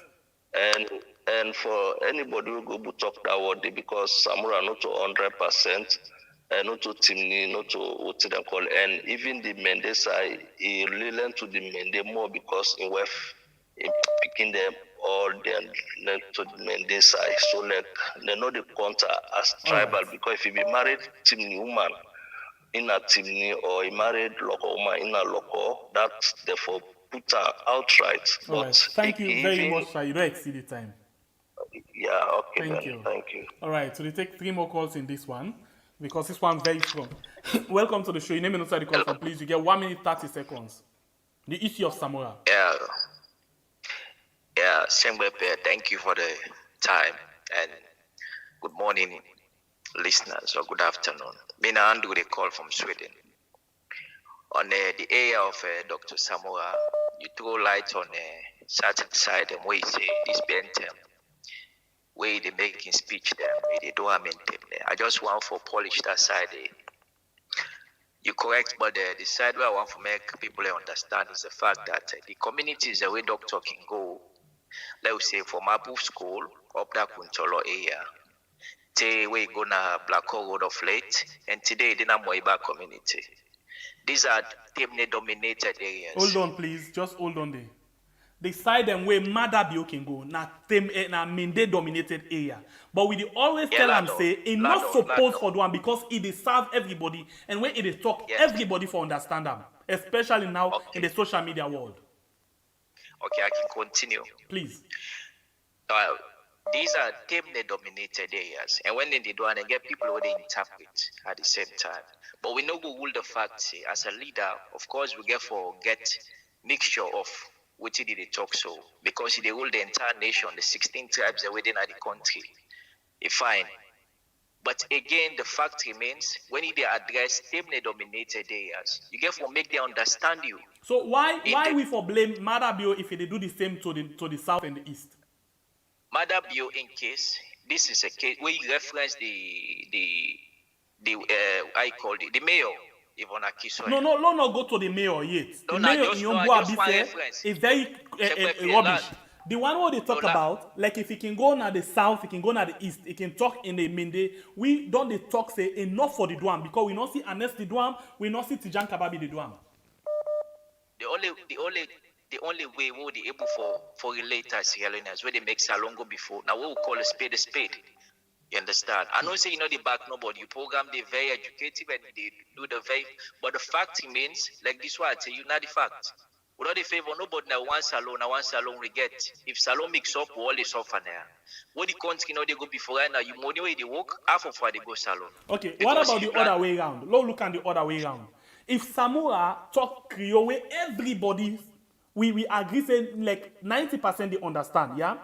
And for anybody who go to talk that word because Samura not to 100%, and not to Timni, not to what they call, and even the Mende side, he relent to the Mende more because in West picking them all then to the Mende side. So like they know the counter as tribal because if you be married Timni woman in a Timni or he married local woman in a local, that's therefore put her outright. All right. Thank you very much, sir. You don't exceed the time. Yeah, okay. Thank then. you. Thank you. All right, so they take 3 more calls in this one because this one very strong. Welcome to the show. Your name and inside the call from, please. You get 1 minute 30 seconds. The issue of Samura. Yeah, Sengbepe, thank you for the time and good morning, listeners, or good afternoon. Me now do the call from Sweden. On the area of Dr. Samura, you throw light on a certain side and we say this Bentham, where they making speech them, they do them. I just want for polish that side. You're correct, but the side where I want to make people understand is the fact that the communities the way doctor can go, let's say from Abu School up that Kuntolo area, today we go na Black Hole Road of late, and today in Moiba community. These are Temne dominated areas. Hold on, please. Just hold on there. The side and where Madabio can go, na Mende dominated area. But we always tell them say, it not supposed for one because it is serve everybody and when it is talk, everybody for understand them. Especially now in the social media world. Okay, I can continue. Please. These are Temne dominated areas. And when they do and they get people who they interpret at the same time. But we know go rule the fact say, as a leader, of course we get mixture of what did they talk so because they rule the entire nation, the 16 tribes are within the country. It's fine. But again, the fact remains when they address Temne dominated areas, you get for make them understand you. So why we for blame Madabio if they do the same to the south and the east? Madabio in case this is a case where you reference the I call it the mayor. No, go to the mayor yet. The mayor in Yombo is very rubbish. The one where they talk about, like if he can go na the south, he can go na the east, he can talk in the Mende. We don't they talk say enough for the Duam because we not see Anes the Duam, we not see Tijan Kababi the Duam. The only way we will be able for relate as Sierra Leoneans where they make Salongo before. Now we will call a spade a spade. You understand? I know say you know the back nobody. You program they very educative and they do the very but the fact remains like this one I tell you not the fact. Without the favor nobody now one salon we get. If salon mix up all is off and there. What the country you know they go before right now you money where they work half of why they go salon. Okay, because what about the other way around? Look at the other way around. If Samura talk Creole where everybody we agree say like 90% they understand, yeah?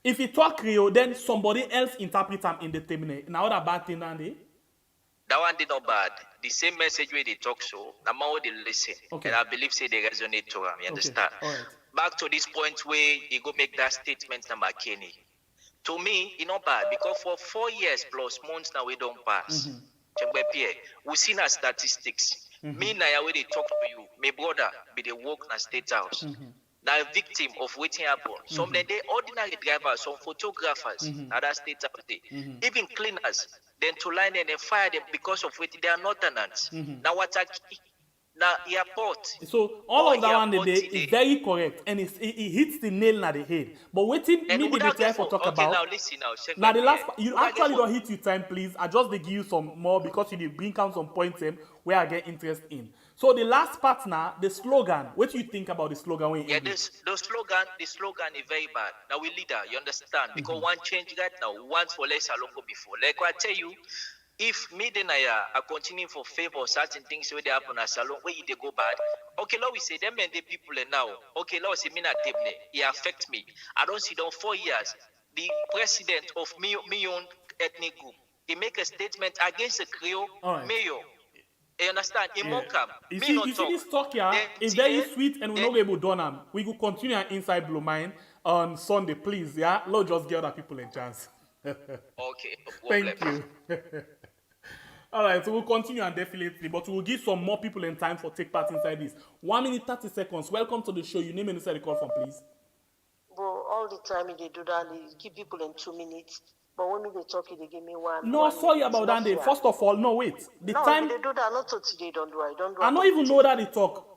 If you talk Creole, then somebody else interpret them in the terminate. Now that bad thing, Andy? That one did not bad. The same message where they talk so, now more they listen. Okay. And I believe say they resonate to them. You understand? All right. Back to this point where you go make that statement number Kenny. To me, it's not bad because for 4 years plus months now we don't pass. We see our statistics. Me now where they talk to you, my brother be the work in state house. Now a victim of waiting happen. Some they ordinary drivers, some photographers, now that state of the even cleaners, then to line them and fire them because of waiting they are not tenants. Now what now airport. So all of that one today is very correct and it hits the nail on the head. But waiting me the try for talk about. Now listen now the last you actually don't hit your time, please. I just give you some more because you did bring out some points where I get interest in. So the last part now, the slogan. What do you think about the slogan? The slogan is very bad. Now we leader, you understand? Because one change right now, once for less along before. Like I tell you, if me then I continue for favor certain things where they happen at salon where they go bad. Okay, let we say them and the people now. Okay, let we say me not them it affect me. I don't see down 4 years. The president of me own ethnic group, he make a statement against the Creole mayor. You understand? In Moncam, You me see, not you see talk. this talk here, it's very sweet and we're not able to do them. We will continue an inside Blue Mind on Sunday, please. Yeah, Lord, just give other people a chance. Okay, no problem. Thank you. All right, so we'll continue and definitely, but we'll give some more people in time for take part inside this. 1 minute 30 seconds. Welcome to the show. Your name and inside the call from, please. Bro, all the time they do that, they give people in 2 minutes. But when they talk, they give me one. No, sorry minute. about that. Day. First of all, no, wait. The time if they do that, not today, don't do it. Don't do I don't even know that they talk.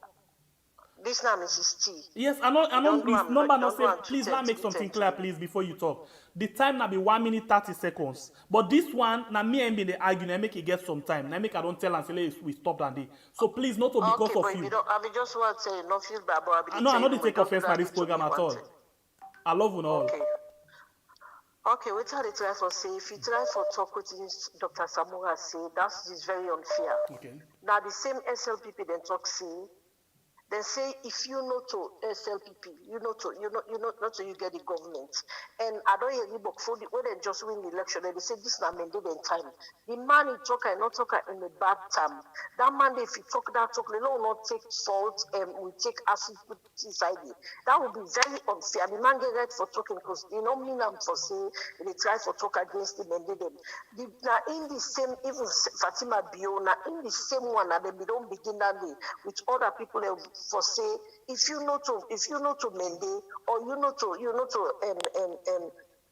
This now Mrs. T. Yes, I know his number not say, please now make something clear, please, before you talk. The time now be 1 minute 30 seconds. But this one, now me and me they argue, I make it get some time. Now make I don't tell and say we stop that day. So please, not to because of you. I mean, just want to say, not feel bad, but I know the take offense by this program at all. I love you all. Okay, we try to try for say, if you try for talk with Dr. Samura say, that is very unfair. Okay. Now the same SLPP then talk say, they say if you know to SLPP, you know not to you get the government. And I don't hear the book for the when they just win the election, they say this now mandate in time. The man he talk and not talk in a bad time. That man if he talk that talk, they will not take salt and we take acid put inside it. That would be very unfair. The man get right for talking because you know mean I'm for say they try for talk against the mandate them. Now in the same even Fatima Bio, now in the same one that they don't begin that day with other people for say if you know to Mende or you know to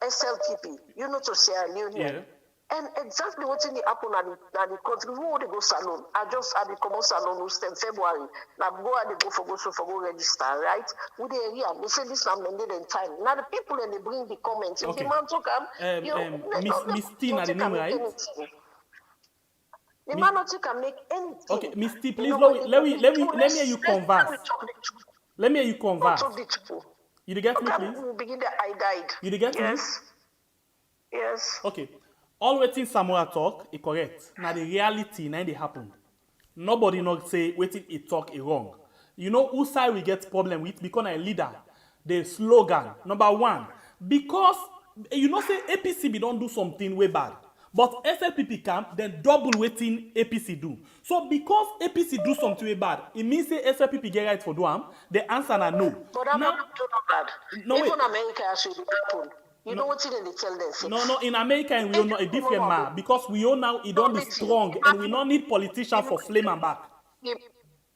SLPP, you know to Sierra Leone. Yeah. And exactly what's in the happen at the country, who would go salon? I just had the common salon who in February. Now go and they go for register, right? With the area, they say this now Mende in time. Now the people and they bring the comments. If the man talk Miss Tina, the name right? The man not can make anything. Okay, Miss T, please let me hear you converse. Let me hear you converse. You get me, please? We begin the I died. You get me? Yes. Okay. All waiting Samura talk is correct. Now the reality now they happen. Nobody not say waiting it talk is wrong. You know who side we get problem with because a leader. The slogan number 1 because you know say APC be don't do something way bad. But SLPP camp, then double waiting APC do. So because APC do something way bad, it means say SLPP get right for do am. The answer is no. But I'm not bad. No, even wait. America actually happen. You know what they tell them? Say, No, in America and we own a different man because we own now it don't be strong and we don't need politicians for flame and back. The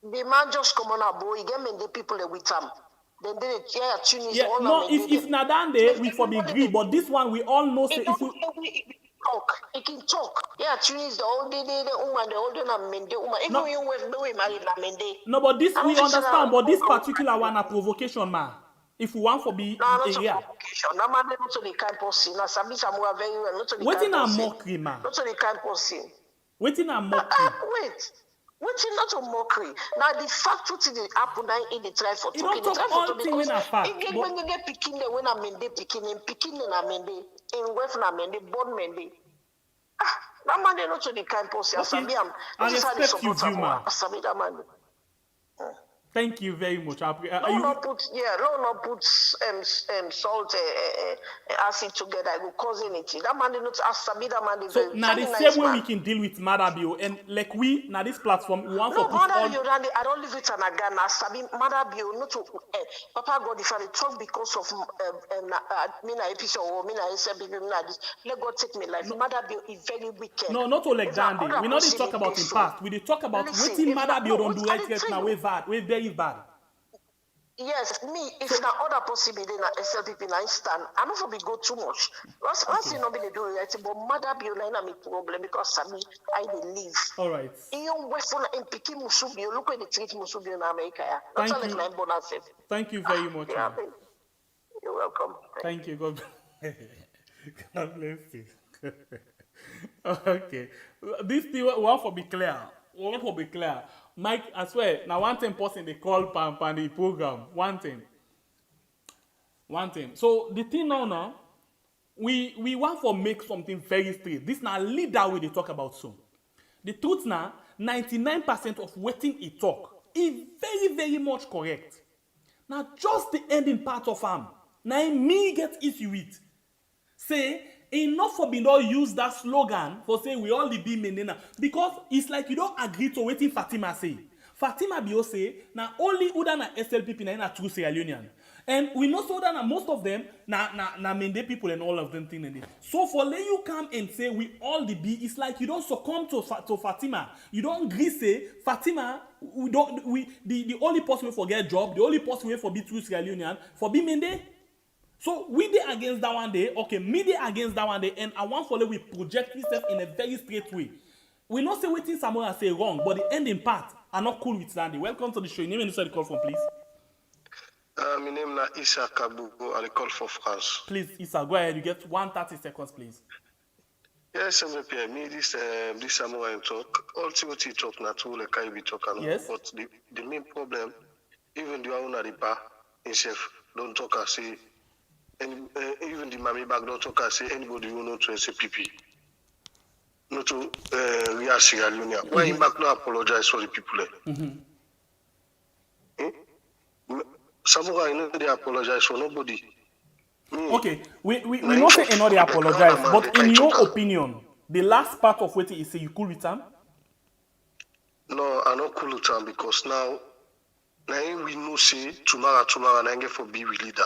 man just come on a boy, he get the people with him. Then they Tunis. Yeah, no, if Nadan there we for be agree, but this one we all know say if we he can talk. Yeah, Tunis the old day, the woman, the older Mende woman. Even you with no married Mende. No, but this we understand, but this particular one a provocation, man. If we want for be area. No, man, not to the kind person. Now, Sabi Samura very well. Not to the waiting a mockery, man. Not to the kind person. Waiting a mockery. Waiting not a mockery. Now, the fact what it happen in the trial for talking. The trial for talking when a fact. When they get picking the when I'm picking in Amende, in West Amende, born Mende. That man, they not to the kind person. I respect you, Juma. Thank you very much. Not put salt acid together. I will cause anything. That man did not ask Sabi. That man did. So now the same way we can deal with Madabio and like we now this platform we want no, to put Madabio, I don't live it and again. Now Sabi Madabio not to Papa God if I talk because of me na APC or me na SLB me na this. Let God take me life. Madabio is very wicked. No, not to like Dandy. We not dey talk about in past. We dey talk about waiting Madabio don't do right now. We bad. We very bad. Yes, me, if na other possibility na SLPP na stand, I don't be go too much. Once you not be do it, but mother be na me problem because I believe. All right. In your Western and picking Musubi, look at the treat Musubi in America. Thank you very much. You're welcome. Thank you. God bless you. Okay. This thing one for be clear. One for be clear. Mike, I swear, now one thing person they call Pam the program. One thing. So the thing now, we want for make something very straight. This now leader we they talk about so. The truth now, 99% of waiting he talk is very, very much correct. Now just the ending part of him. Now me get issue with. Say, enough for me not use that slogan for say we all the be menena. Because it's like you don't agree to waiting Fatima say. Fatima Bio say, now only Uda na SLPP na true Sierra Leonean. And we know so that most of them na Mende people and all of them thing. So for let you come and say we all the be, it's like you don't succumb to Fatima. You don't agree say Fatima. The only person we forget job, the only person we for be true Sierra Leonean for be Mende. So we dey against that one day. Okay, me dey against that one day, and I want for let we project ourselves in a very straight way. We not say waiting Samura say wrong, but the ending part are not cool with that. Welcome to the show. Your name and the call from, please. My name is Issa Kabugo. I call for France. Please, Issa, go ahead. You get 130 seconds, please. Yes, MVP. Me this Samura talk. All what he talk na true like I be talking. Yes. But the main problem, even the owner the bar himself don't talk and say, and even the mommy bag don't talk and say anybody who know to SPP. Not to real Sierra Leone. Why him back no apologize for the people? Samura, you know they apologize for nobody. Okay, we not say anybody apologize, but in your opinion, the last part of what he say you cool with him? No, I'm not cool with him because now we know say tomorrow and I get for be with leader.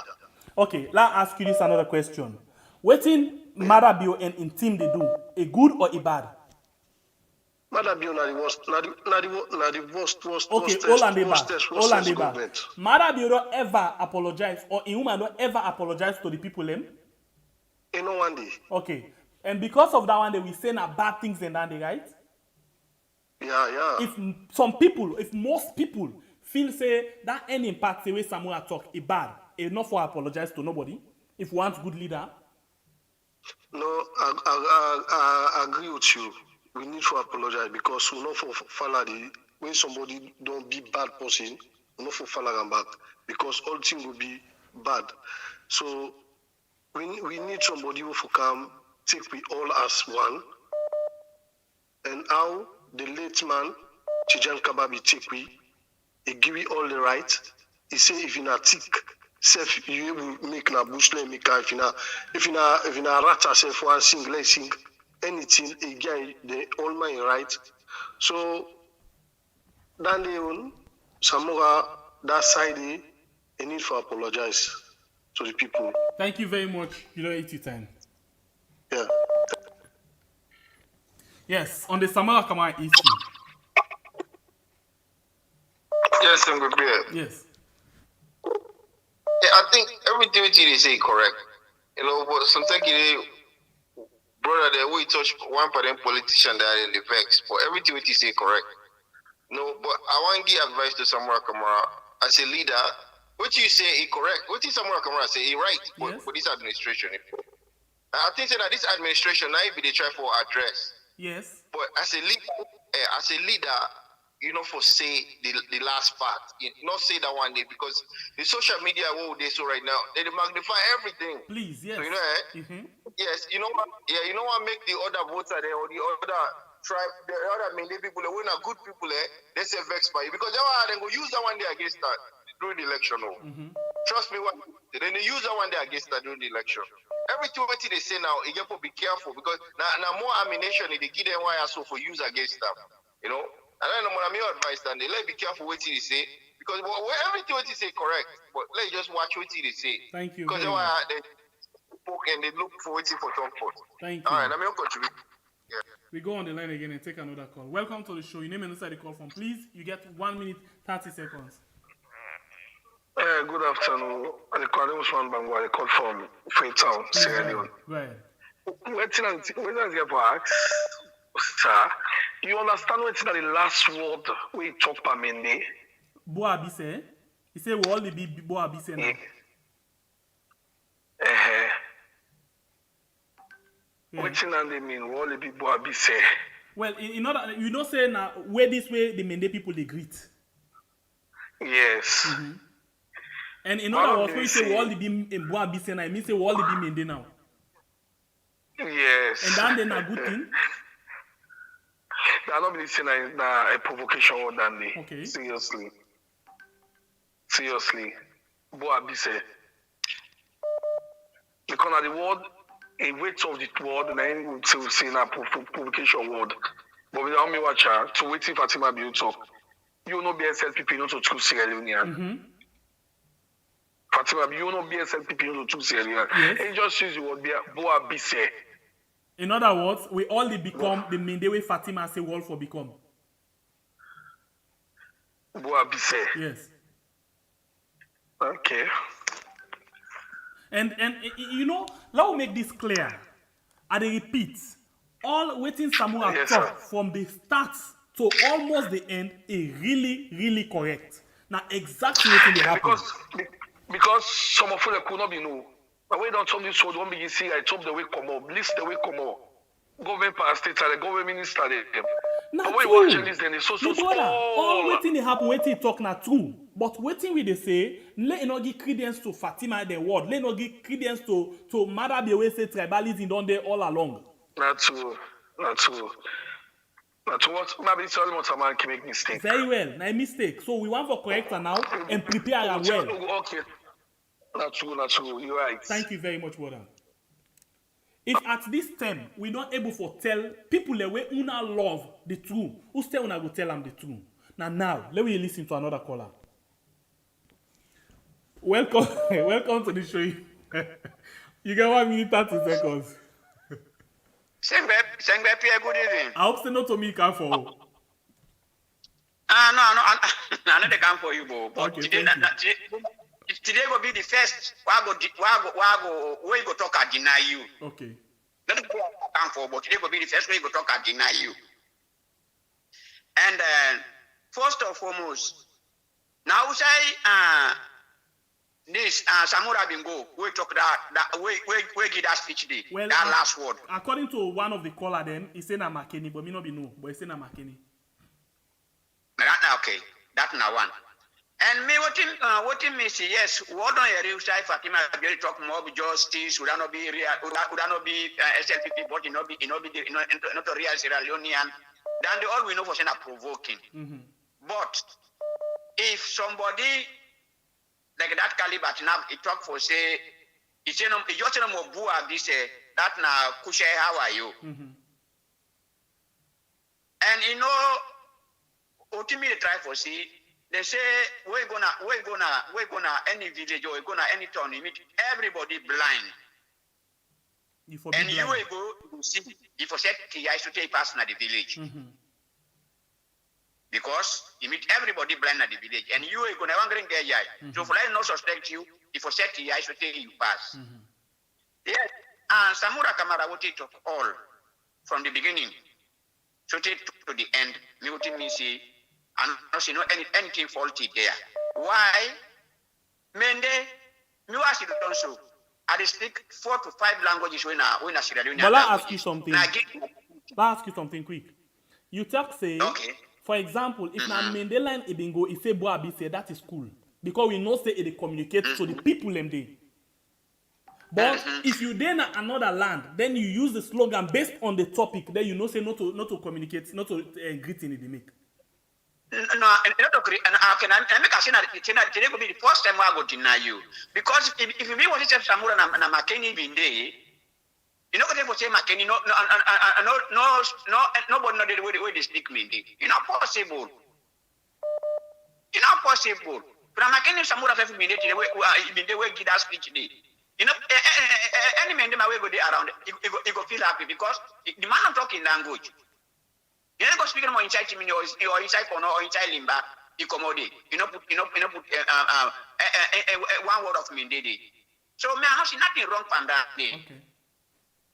Okay, let's ask you this another question. Waiting Marabio and in team they do a good or a bad? Marabio na the worst. Okay, all and the bad. Marabio don't ever apologize, or Iuma don't ever apologize to the people them. You know one day. Okay, and because of that one day we say na bad things and that day, right? Yeah. If most people feel say that any impact the way Samura talk is bad, enough for apologize to nobody. If we want good leader. No, I agree with you. We need to apologize because we not for follow when somebody don't be bad person, we not for follow them back because all things will be bad. So we need somebody who will come take we all as one. And how the late man Chijan Kababi take we, he give we all the right. He say if you not tick. Self, you will make na bushle make if you na rat yourself one single sing anything again the all my right. So then they Samura that side they need to apologize to the people. Thank you very much. You know 80 time. Yeah. Yes, on the Samura Kamara issue. Yes, I'm prepared. Yes. I think everything they say is correct. You know, but sometimes brother, they will touch one part of politician that are in the vex, but everything they say correct. No, but I want to give advice to Samura Kamara as a leader. What you say is correct. What is Samura Kamara say is right for this administration. I think that this administration now be they try for address. Yes. But as a leader, you know, for say the last part, not say that one day because the social media what they so right now they magnify everything. Please, yes. So, you know, yes, you know what? Yeah, you know what make the other voter there or the other tribe, the other Mende people, when are good people they say vex by you because they go use that one day against that during the election. Trust me, then they use that one day against that during the election. Everything what they say now, you have to be careful because now more ammunition they give them why so for use against them, you know. And then I'm advice that they let be careful what they say because everything what they say correct, but let's just watch what they say. Thank you. Because they poke and they look for waiting for comfort. Thank you. All right, I'm going to contribute. Yeah. We go on the line again and take another call. Welcome to the show. Your name and inside the call from. Please, you get 1 minute 30 seconds. Good afternoon. I call Usman Bango. I call from Freetown, Sierra Leone. Go ahead. When I get back, sir, you understand what's the last word we talk about Mende? Boabise. He say we all be Boabise now. What's they mean? We all be Boabise. Well, in order, you know, say now where this way the Mende people they greet. Yes. And in other words, when you say we all be in Boabise now, I mean say we all be Mende now. Yes. And then a good thing. I don't believe saying a provocation word than the. Okay. Seriously. Boy, I be say. Because of the word, a weight of the word, and then we will say a provocation word. But without me watch her, to wait if Fatima be talk. You know BSL people not to choose Sierra Leone. Fatima, you know BSL people not to choose Sierra Leone. Yes. And just use the word boy, be say. In other words, we all become the main way Fatima say wall for become. Boy, be say. Yes. Okay. And you know, let me make this clear. I repeat, all waiting Samura talk from the start to almost the end is really correct. Now exactly what they happen. Because some of them could not be know. But when don't tell this word, one begin see I top the way come up, list the way come up. Government state the government minister them. But when you watch this, then it's so all waiting they happen, waiting talk not true. But waiting with they say, let not give credence to Fatima the word. Let not give credence to Mother be way say tribalism down there all along. Not true. But what maybe tell me what man can make mistake. Very well, no mistake. So we want for corrector now and prepare as well. Okay. Not true. You're right. Thank you very much, brother. If at this time we not able to tell people the way una love the truth, who still una go tell them the truth. Now let me listen to another caller. Welcome to the show. You get 1 minute 30 seconds. Sengbe Pierre, good evening. I hope not to me come for. No, I know they come for you, but okay, today will be the first. Where you go talk and deny you. Okay. Not go come for, but today will be the first way you go talk and deny you. And first and foremost, now say this Samura Bingo, we talk that we give that speech day, well, that last word. According to one of the caller, then he said na Makeni, but me not be no, but he said na Makeni. Okay, that's now one. And me what me say yes, what on your side Fatima very talk more of justice, would not be real, would not be SLPP, but it not be not a real Sierra Leonean. Then the all we know for saying provoking. But if somebody like that caliber now he talk for say it's just no more boo this that na kushe how are you? And you know ultimately try for see they say we're gonna any village or we're gonna any town you meet everybody blind. And you will go see if you said I should take person at the village. Because you meet everybody blind at the village, and you are going to wondering there. So for I not suspect you, if you said I should take you pass. Yes, and Samura Kamara would take all from the beginning, so take to the end. Me would me see, and not see no anything faulty there. Why? Mende, me was it also. I speak 4 to 5 languages when I Sierra Leone. But let's ask you something. Let's ask you something quick. You talk say. Okay. For example, if na Mandela Ibingo, if say Boabi say that is cool because we know say it communicates to the people them day. But if you then another land, then you use the slogan based on the topic. Then you know say not to communicate, not to greet in the make. No, not to create. And I make a say that today will be the first time I go deny you because if you be what you say Samura na Makeni Binde. You know what they say, McKinney? Nobody know the way they speak me. It's not possible. It's not possible. But McKinney Samura 5 minutes the way give that speech day. You know, any man them way go there around, he go feel happy because the man not talking language. You know, go speaking more inside me or inside Kono or inside Limba, you come out there. You know, put one word of me day. So me I have seen nothing wrong from that day. Okay.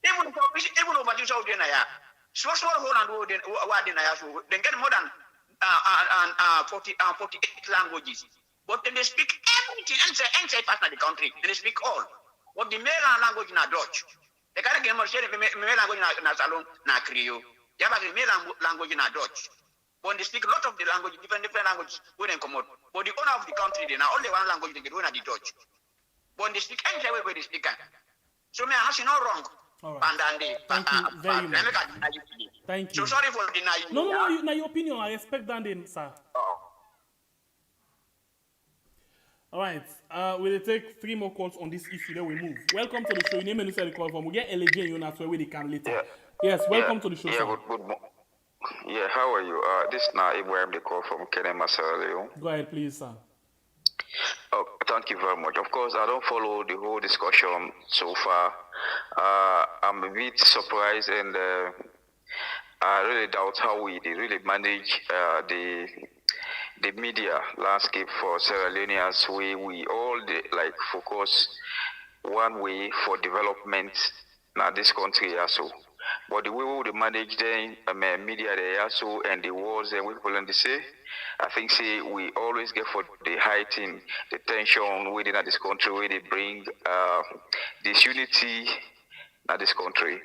Even over this out there, so hold on what they get more than 48 languages. But then they speak everything inside part of the country. They speak all. But the male language na Dutch. They can't get more share the male language na Salon na Creole. They have the male language na Dutch. But they speak a lot of the language, different languages when they come out. But the owner of the country, they now only one language they get when the Dutch. But they speak any way where they speak. So me I have no wrong. All right. Pandande. Thank you very much. Thank you. So sorry for denying. No, now your opinion. I respect that, then, sir. All right. We'll take 3 more calls on this issue. Then we move. Welcome to the show. Your name and you say the call from. We get LG and you where they come later. Yes, welcome to the show, sir. Yeah, how are you? This is now Ibrahim, the call from Kenema, Sierra Leone. Go ahead, please, sir. Oh, thank you very much. Of course, I don't follow the whole discussion so far. I'm a bit surprised, and I really doubt how they really manage the media landscape for Sierra Leoneans. We all focus one way for development in this country also. But the way we manage the media there also and the wars and we people in the say, I think we always get for the heighten the tension within this country where they bring disunity in this country.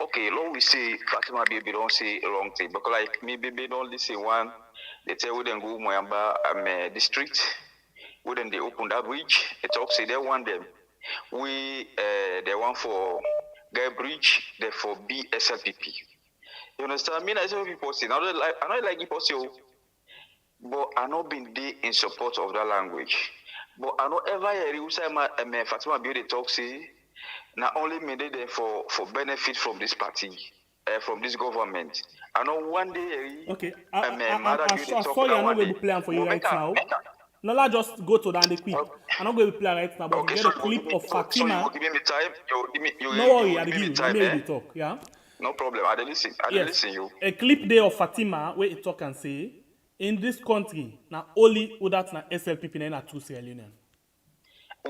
Okay, Lord, we say Fatima baby don't say a wrong thing, because like me baby don't listen one. They tell we then go Moyamba district, we then they open that bridge. They talk say they want them. We they want for Guy Bridge, they for BSLPP. You understand? Me, I say people say I don't like people say, but I not been there in support of that language. But I not ever hear you say Fatima Bio they talk say not only made them for benefit from this party, from this government. I know one day. Okay, I'm sorry, I'm not going to play for you right now. No, let's just go to that quick. I'm not going to play right now, but okay, get a clip of Fatima. So you give me time. No worry, I'll give you. Let me talk. Yeah. No problem. I listen. Listen you. A clip there of Fatima where it talk and say, in this country, now only that's na SLPP and 2 Sierra Leone.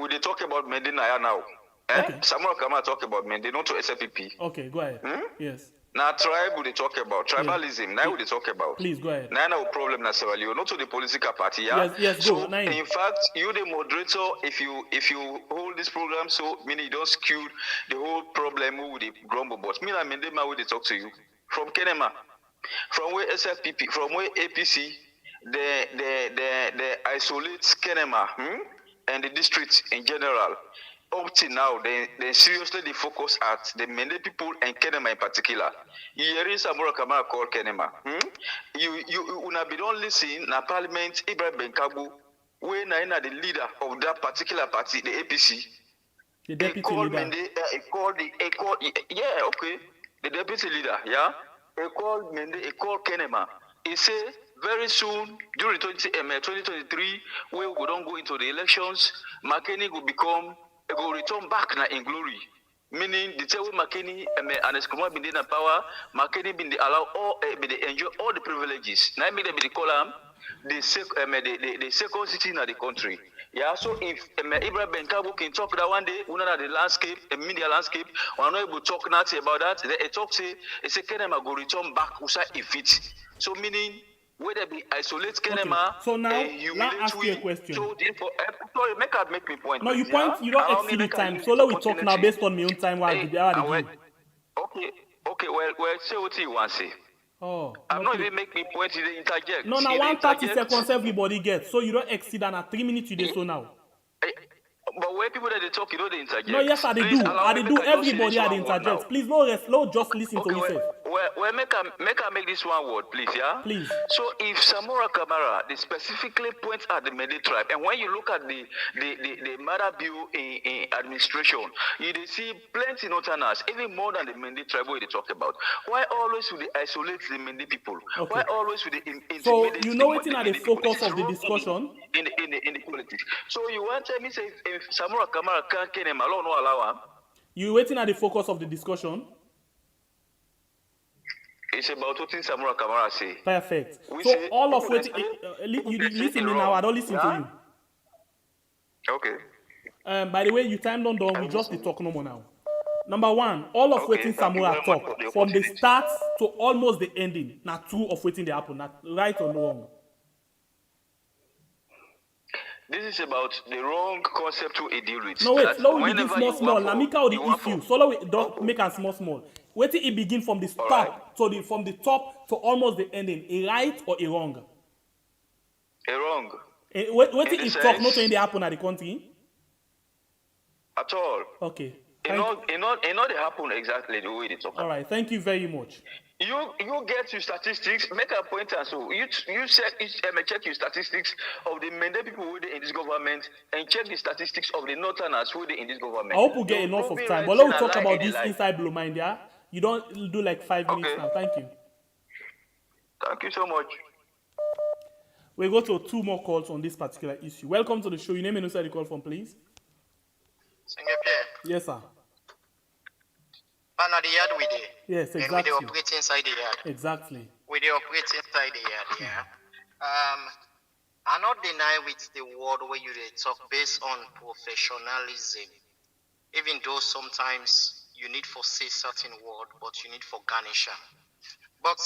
We they talk about Medina now. Okay. Samura Kamara talk about Medina, not to SLPP. Okay, go ahead. Yes. Now tribe we they talk about tribalism. Now we they talk about. Please go ahead. Now no problem na Sierra Leone, not to the political party. Yeah. Yes. So go. In fact, you the moderator, if you hold this program, so meaning you don't skew the whole problem with the grumble boss. Me and Mendema we they talk to you from Kenema, from where SFPP, from where APC, they isolate Kenema and the district in general. Up till now, they seriously focus at the many people and Kenema in particular. You hear Samura Kamara call Kenema. You don't listen na Parliament Ibrahim Benkabu, when na the leader of that particular party, the APC. The deputy leader. The deputy leader, yeah. He called Kenema. He say very soon during 2023, when we don't go into the elections, McKinney will return back in glory. Meaning the time McKinney and his command been in power, McKinney been allow all they enjoy all the privileges. Now make them call the second city in the country. Yeah, so if Ibrahim Benkabu can talk that one day, we know the landscape, the media landscape, we're not able to talk nothing about that. They talk say Kenema go return back if it. So meaning whether be isolate Kenema, so now let me ask you a question. So sorry, make me point. No, you point. You don't exceed the time. So let we talk now based on my own time. Okay. Well, say what you want to say. Oh, I'm not even making point. You interject. No, now 130 seconds everybody gets. So you don't exceed and at 3 minutes you do so now. But when people that they talk, you know they interject. No, yes, I do. Everybody I interject. Please, no, just listen to yourself. Well, make I make this one word, please, yeah? Please. So if Samura Kamara, they specifically point at the Mende tribe, and when you look at the Mara Bill in administration, you see plenty northerners, even more than the Mende tribe where they talk about. Why always would they isolate the Mende people? Okay. Why always would they intimidate? So you know it's not the focus of the discussion? In the politics. So you want to tell me say if Samura Kamara can't kill him alone, no allow him? You waiting at the focus of the discussion? It's about what Samura Kamara say. Perfect. So all of what you listen to me now, I don't listen to you. Okay. By the way, you time don't done, we just the talk no more now. Number one, all of waiting Samura talk from the start to almost the ending. Not two of waiting they happen, not right or wrong. This is about the wrong concept to deal with. No, wait, slow we begin small. Now make out the issue. So we don't make us small. Wait till it begin from the start from the top to almost the ending. A right or a wrong? A wrong. Wait till it talk not only happen at the country? At all. Okay. It not they happen exactly the way they talk. All right, thank you very much. You get your statistics, make a point and so you check your statistics of the Mende people who are in this government and check the statistics of the Northerners who are in this government. I hope we get enough of time. But let me talk about this inside Blue Mind, yeah? You don't do like 5 minutes now. Thank you. Thank you so much. We'll go to 2 more calls on this particular issue. Welcome to the show. Your name and who said the call from, please? Yes, sir. The yard we did. Yes, exactly. And we operate inside the yard. Exactly. We operate inside the yard, yeah. I not deny with the word where you talk based on professionalism. Even though sometimes you need for say certain word, but you need for garnish. But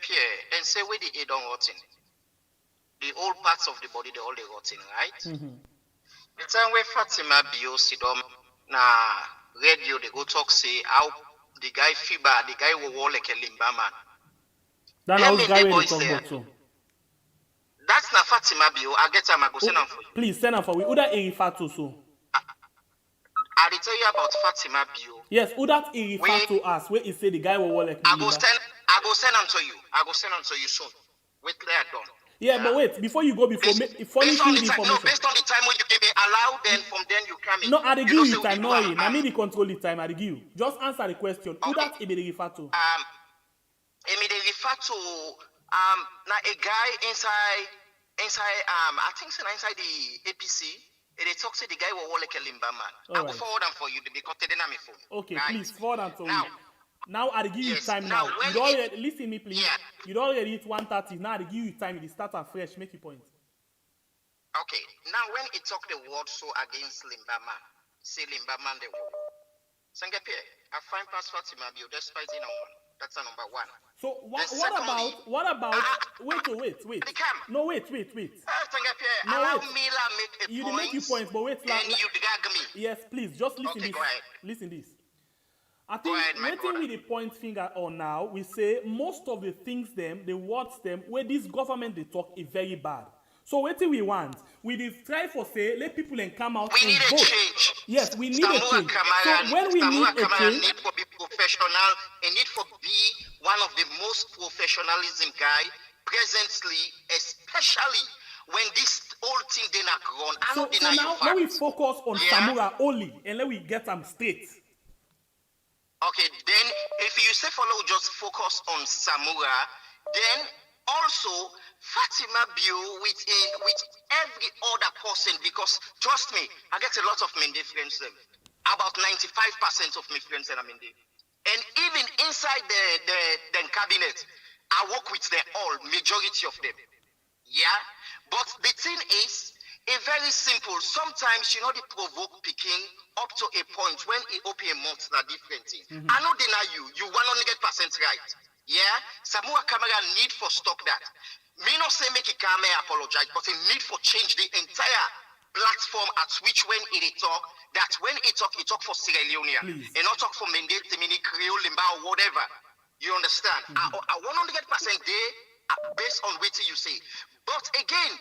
Pierre, and say where the aid on rotten. The old parts of the body, they all they rotten, right? Mm-hmm. The time where Fatima Bio Sidom na radio they go talk say how the guy Fiba, the guy will walk like a limba man. That's how the guy will talk about so. That's not Fatima Bio. I get time I go send them for you. Please send them for we. Who that refer to so? I will tell you about Fatima Bio. Yes, who that refer to us? Where he say the guy will walk like I go send them to you. I go send them to you soon. Wait till they are done. Yeah, but wait, before you go, furnish me the information. No, based on the time when you give me allow, then from then you come in. No, I give you time, no, I mean the control the time, I give you. Just answer the question. Who that he refer to? He refer to now a guy inside I think so inside the APC. They talk to the guy will walk like a limba man. I will forward them for you because they didn't have my phone. Okay, right? Please forward them to me. Now I give you time now. You don't already, listen me please. Yeah. You don't already hit 1:30. Now I give you time. You start afresh. Make your point. Okay. Now when it talk the word so against Limbaman, say Limbaman the word. Sangape, I find past Fatima Bio despite in one. That's a number one. So what about wait. No, wait. Sangape, no, allow wait. me to make a you point. Make your points, but wait. Then you drag me. Yes, please. Just listen this. Listen this. I think waiting with the point finger on now, we say most of the things the words where this government they talk is very bad. So what we want? We try for say let people come out and vote. Change. Yes, we need a change. Kamara, so when we need a change, need for be professional and need for be one of the most professionalism guy presently, especially when this whole thing they not run. I don't deny now let we focus on Samura only and let we get them straight. Okay, then if you say follow, just focus on Samura, then also Fatima Bio with every other person, because trust me, I get a lot of Mende friends them. About 95% of my friends are Mende. And even inside the cabinet, I work with them all, majority of them. Yeah? But the thing is, it's very simple. Sometimes, they provoke picking up to a point when it open a mouth na different thing. Mm-hmm. I don't deny you 100% right. Yeah? Samura Kamara need for stop that. Me not say make it come apologize, but it need for change the entire platform at which when it talk, that when it talk for Sierra Leone, and not talk for Mende, Timini, Creole, Limba, or whatever. You understand? Mm-hmm. I 100% there based on what you say. But again,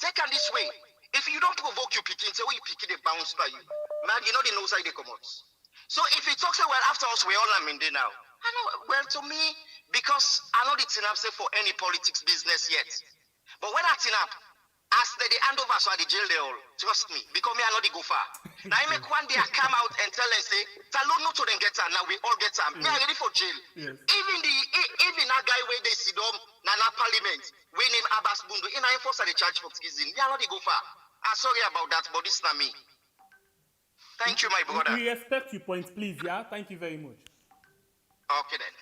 take it this way. If you don't provoke you picking, say when you pick it, they bounce by you. Man, they know side they come out. So if it talks, well, after us, we all are in there now. I know, well, to me, because I know the thing up say for any politics business yet. But when I tin up, as they hand over so at the jail they all, trust me, because me I know they go far. Now I make one day I come out and tell them say, Talon no to them get her, now we all get her. Me I ready for jail. Yes. Even that guy where they sit down, Nana Parliament, we name Abbas Bundu, in I enforce the charge for treason. Me I know they go far. I'm sorry about that, but this is not me. Thank you, my brother. We respect your points, please, yeah? Thank you very much. Okay then.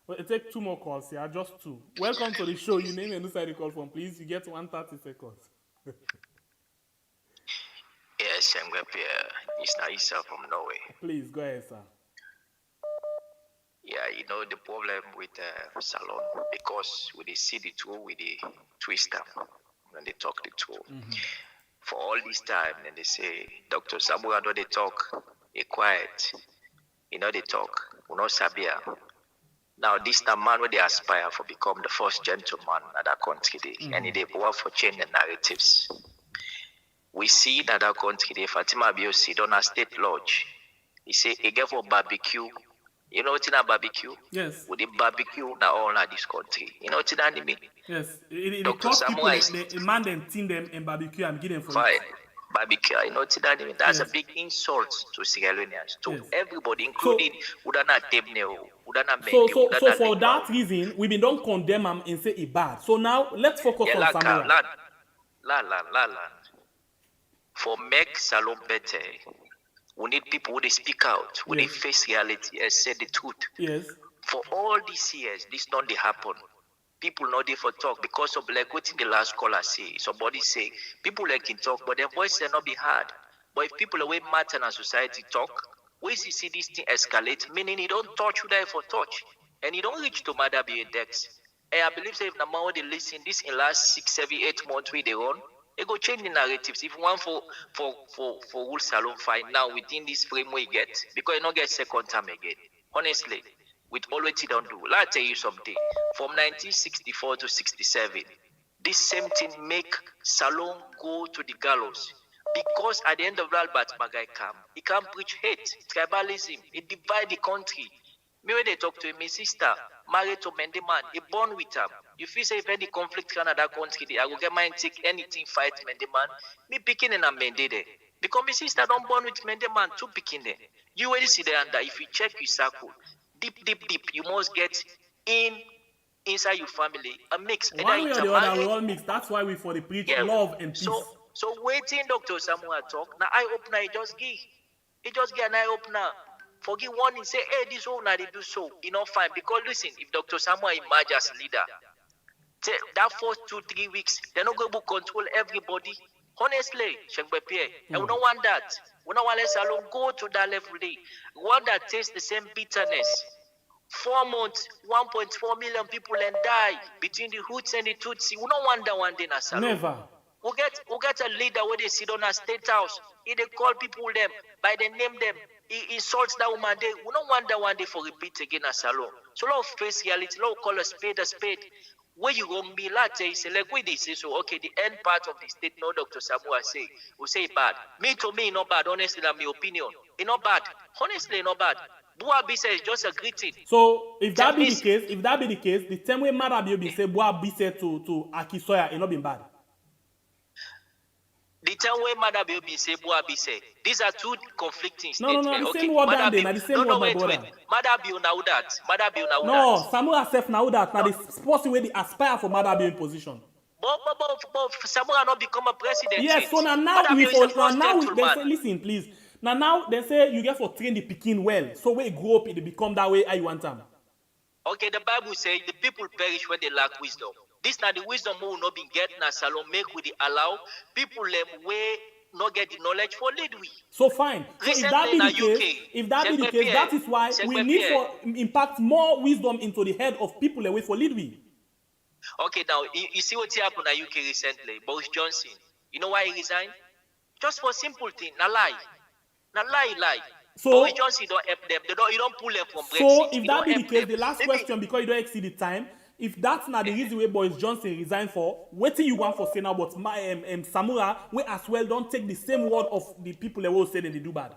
Well, it take 2 more calls, yeah? Just 2. Welcome to the show. You name and who side the call from, please. You get 130 seconds. Yes, I'm going to be it's Naisa from Norway. Please, go ahead, sir. Yeah, the problem with Salon, because we see the tool with the twister when they talk the tool. Mm-hmm. For all this time, and they say, Dr. Samura, they talk, they quiet. They talk, we know Sabia. Now, this the man where they aspire for become the first gentleman at that country, and they work for change the narratives. We see that our country, Fatima Bio sit on a state lodge, He say again for barbecue. You know what's in a barbecue? Yes. With the barbecue now all in this country. You know what's in anime? Yes. It Dr. cost people, Samura is the man then team them and barbecue and give them for fine. it. Barbecue, you know what's in anime? That's Yes. a big insult to Sierra Leoneans, to Yes. everybody, including Udana Tebneo, Udana So Mendi, Udana for Lima. that reason, we been don't condemn him and say it bad. So now let's focus on Samura. La. For make Salon better, we need people who they speak out, who they face reality and say the truth. Yes. For all these years, this not they happen. People not there for talk because of like what in the last caller say. Somebody say people like can talk, but their voice cannot be heard. But if people away matter in society talk, we see this thing escalate, meaning you don't touch who die for touch, and you don't reach to Mother be index. And I believe that if the more they listen, this in last 6, 7, 8 months we they run, they go change the narratives. If one for Rule Salon fight now within this frame we get, because you don't get second time again. Honestly, with all what you don't do. Let me tell you something. From 1964 to 67, this same thing make Salon go to the gallows. Because at the end of Albert Magai camp, he can't preach hate, tribalism, he divide the country. Me when they talk to him, my sister, married to Mendeman, he born with him. You feel say if any conflict can that country, I will get mine take anything fight Mendeman. Me picking in a Mende there. Because my sister don't born with Mendeman, two picking there. You already see there under if you check your circle, deep, you must get inside your family a mix. One way or the other, we all mix. That's why we for the preach love and peace. So waiting Dr. Samura talk. Now I opener he just give. He just get an eye opener. Forgive one and say, hey, this one they do so. You know, fine. Because listen, if Dr. Samura emerge as leader, that first 2-3 weeks, they're not going to control everybody. Honestly, and we don't want that. We don't want Salon go to that level. We want that taste the same bitterness. 4 months, 1.4 million people and die between the Hoots and the Tutsi. We don't want that one day na Salon. Never. We get a leader where they sit on a state house. He they call people them by the name them. He insults that woman. We don't want that one day for repeat again as Salon. So love face reality. Love call a spade a spade. Where you gonna be latte? Say like we say so. Okay, the end part of the state. No, Dr. Samura say we say bad. Me to me not bad. Honestly, that's my opinion. It's not bad. Honestly, not bad. Bua Bise is just a greeting. So if that be the case, the same way Marabi be say Bua Bise to Akisoya, it not been bad. The time when Madabi be say Bua Bise, these are two conflicting statements. No, the same word down there, the same word, my brother. Madabi now that. No, Samura self now that. Now the supposed way they aspire for Madabi in position. But Samura not become a president. Yes, so now they say, listen, please. Now they say you get for train the Pekin well. So when you grow up, it become that way I want them. Okay, the Bible says the people perish when they lack wisdom. This now the wisdom we will not be getting na Salon make with the allow people them way not get the knowledge for lead we. So fine. So if that be the case, that is why we need for impact more wisdom into the head of people away for lead we. Okay, now you see what happened in UK recently. Boris Johnson. You know why he resigned? Just for simple thing. Na lie. So Boris Johnson don't help them. You don't pull them from Brexit. So if that be the case, the last question, because you don't exceed the time, if that's not the reason why Boris Johnson resigned for, what do you want for say now? But Samura, we as well don't take the same word of the people that will say that they do bad.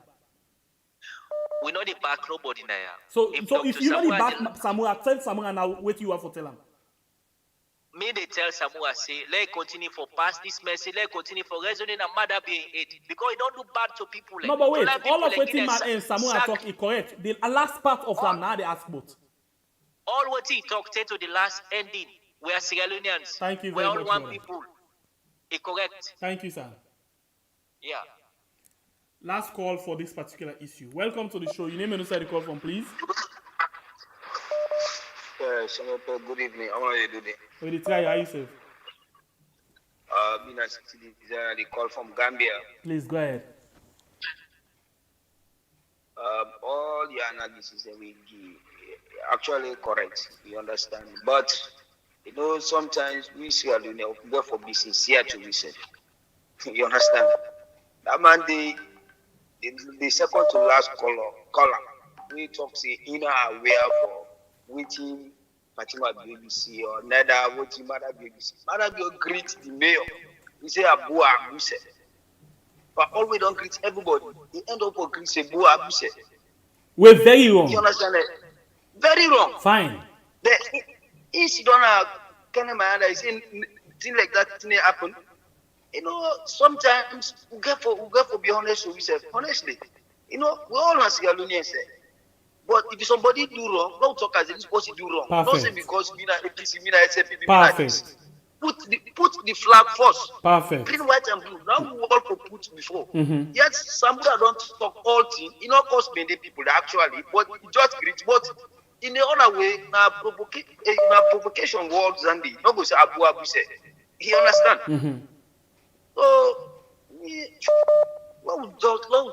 We know the back nobody now. So if you know the back Samura, tell Samura now what you want for tell him. Me they tell Samura say let continue for pass this message, let continue for reasoning and mother being it because it don't do bad to people. No, but wait, all of what Samura talk is correct. The last part of them now they ask about. All what he talked to the last ending, we are Sierra Leoneans. Thank you very much. We are all one brother. people. It's correct. Thank you, sir. Yeah. Last call for this particular issue. Welcome to the show. Your name and who the call from, please. Good evening. How are you doing? We try how you say. The call from Gambia. Please go ahead. All your analysis that we give actually correct. You understand? But you know, sometimes we see a little go for be sincere to listen. You understand? That man, the second to last column, we talk say inner aware for waiting Fatima BBC or neither waiting Mother BBC. Mother will greet the mayor. We say Abu Abuse. But always don't greet everybody. They end up with greet say Abu Abuse. We're very wrong. You understand that? Very wrong. Fine. The incident kind of man is in thing like that thing happen. You know, sometimes we get for be honest with ourselves. Honestly, you know, we all are Sierra Leoneans. But if somebody do wrong, don't talk as if this person do wrong. Perfect. Don't say because me na APC, me na SFP, me na Perfect. this. Put the flag first. Perfect. Green, white, and blue. Now we all for put before. Mm-hmm. Yet Samura don't talk all things. You know, cause many people actually, but it just great. But in the other way, now provocation words and the no go say Abu say. He understand. Mm-hmm. So let we